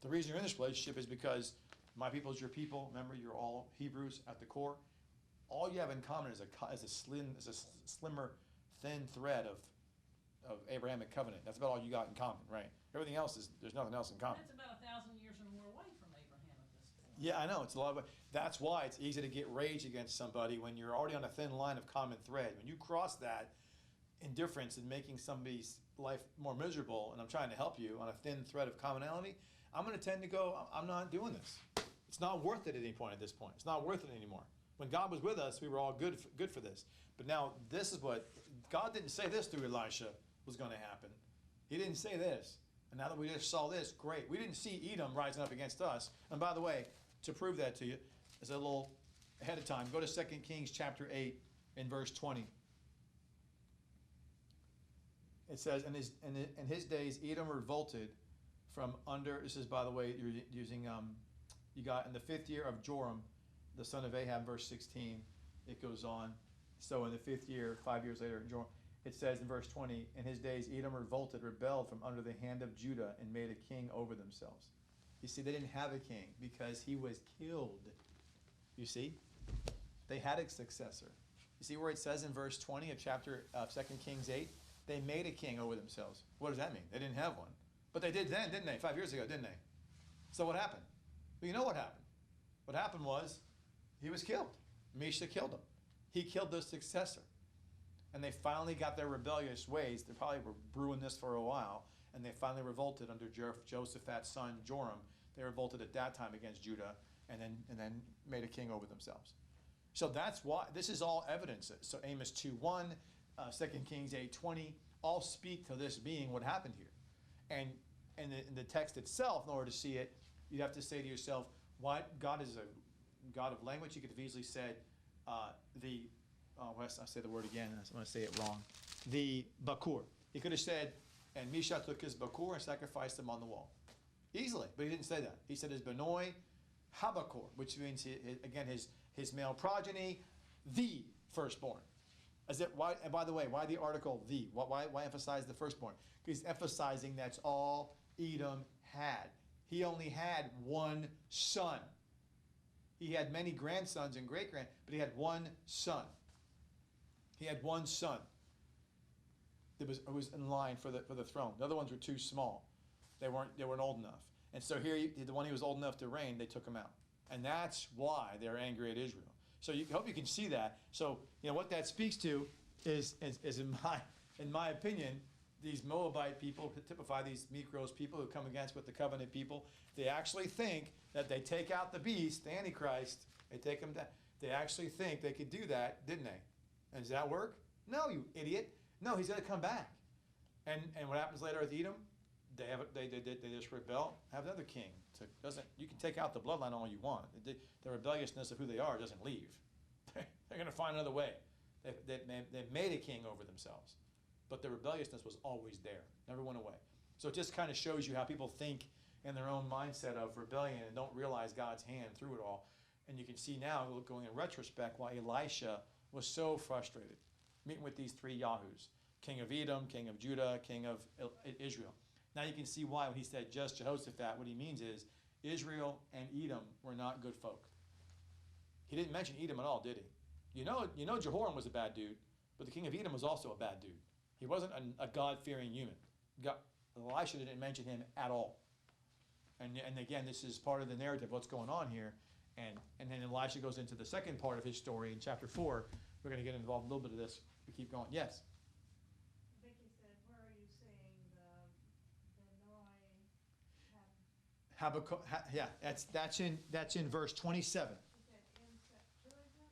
The reason you're in this relationship is because my people is your people. Remember, you're all Hebrews at the core. All you have in common is a slimmer, thin thread of Abrahamic covenant. That's about all you got in common, right? Everything else there's nothing else in common. That's about 1,000 years or more away from Abraham at this point. Yeah, I know. It's a lot of. That's why it's easy to get rage against somebody when you're already on a thin line of common thread. When you cross that indifference and making somebody's life more miserable, and I'm trying to help you on a thin thread of commonality, I'm going to tend to go, I'm not doing this. It's not worth it at any point at this point. It's not worth it anymore. When God was with us, we were all good for this. But now this is what, God didn't say this through Elisha was going to happen. He didn't say this. And now that we just saw this, great. We didn't see Edom rising up against us. And by the way, to prove that to you, as a little ahead of time, go to 2 Kings chapter 8 in verse 20. It says, in his days, Edom revolted from under, this is, by the way, you're using, you got in the 5th year of Joram, the son of Ahab, verse 16, it goes on. So in the 5th year, 5 years later, Joram, it says in verse 20, in his days, Edom rebelled from under the hand of Judah and made a king over themselves. You see, they didn't have a king because he was killed. You see? They had a successor. You see where it says in verse 20 of chapter 2 Kings 8? They made a king over themselves. What does that mean? They didn't have one. But they did then, didn't they? 5 years ago, didn't they? So what happened? Well, you know what happened. What happened was he was killed. Misha killed him. He killed their successor. And they finally got their rebellious ways. They probably were brewing this for a while. And they finally revolted under Jehoshaphat's son, Joram. They revolted at that time against Judah and then made a king over themselves. So that's why, this is all evidence. So Amos 2:1, 2 Kings 8:20, all speak to this being what happened here. And in the text itself, in order to see it, you'd have to say to yourself, what God is a God of language. You could have easily said I'll say the word again, I'm going to say it wrong. The Bakur. He could have said, and Misha took his Bakur and sacrificed him on the wall. Easily, but he didn't say that. He said his Benoi Habakur, which means, again, his male progeny, the firstborn. Why? And by the way, why the article the? Why emphasize the firstborn? He's emphasizing that's all Edom had. He only had one son. He had many grandsons and great-grand, but he had one son. He had one son that was in line for the throne. The other ones were too small. They weren't old enough. And so here, the one he was old enough to reign, they took him out. And that's why they're angry at Israel. So I hope you can see that. So what that speaks to is in my opinion, these Moabite people typify these Negros people who come against with the covenant people. They actually think that they take out the beast, the Antichrist, they take him down. They actually think they could do that, didn't they? And does that work? No, you idiot. No, he's going to come back. And what happens later with Edom? They just rebel, have another king. You can take out the bloodline all you want. The rebelliousness of who they are doesn't leave. They're going to find another way. They've made a king over themselves. But the rebelliousness was always there, never went away. So it just kind of shows you how people think in their own mindset of rebellion and don't realize God's hand through it all. And you can see now, going in retrospect, why Elisha was so frustrated, meeting with these three Yahoos, king of Edom, king of Judah, king of Israel. Now you can see why when he said just Jehoshaphat, what he means is Israel and Edom were not good folk. He didn't mention Edom at all, did he? You know Jehoram was a bad dude, but the king of Edom was also a bad dude. He wasn't a God-fearing human. Elisha didn't mention him at all. And again, this is part of the narrative, what's going on here. And then Elisha goes into the second part of his story in chapter 4. We're going to get involved in a little bit of this. We keep going. Yes? Vicky said, where are you seeing the Habakkuk, yeah, that's in verse 27. Is that in Septuagint?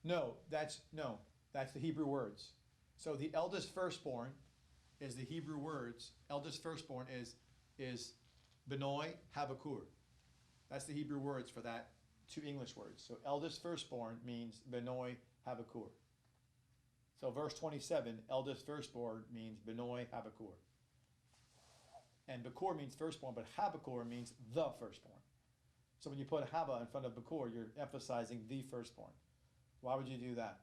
No, that's the Hebrew words. So the eldest firstborn is the Hebrew words. Eldest firstborn is Benoi Habakur. That's the Hebrew words for that, two English words. So eldest firstborn means Benoi Habakur. So verse 27, eldest firstborn means Benoi Habakur. And Bakur means firstborn, but Habakur means the firstborn. So when you put Haba in front of Bakur, you're emphasizing the firstborn. Why would you do that?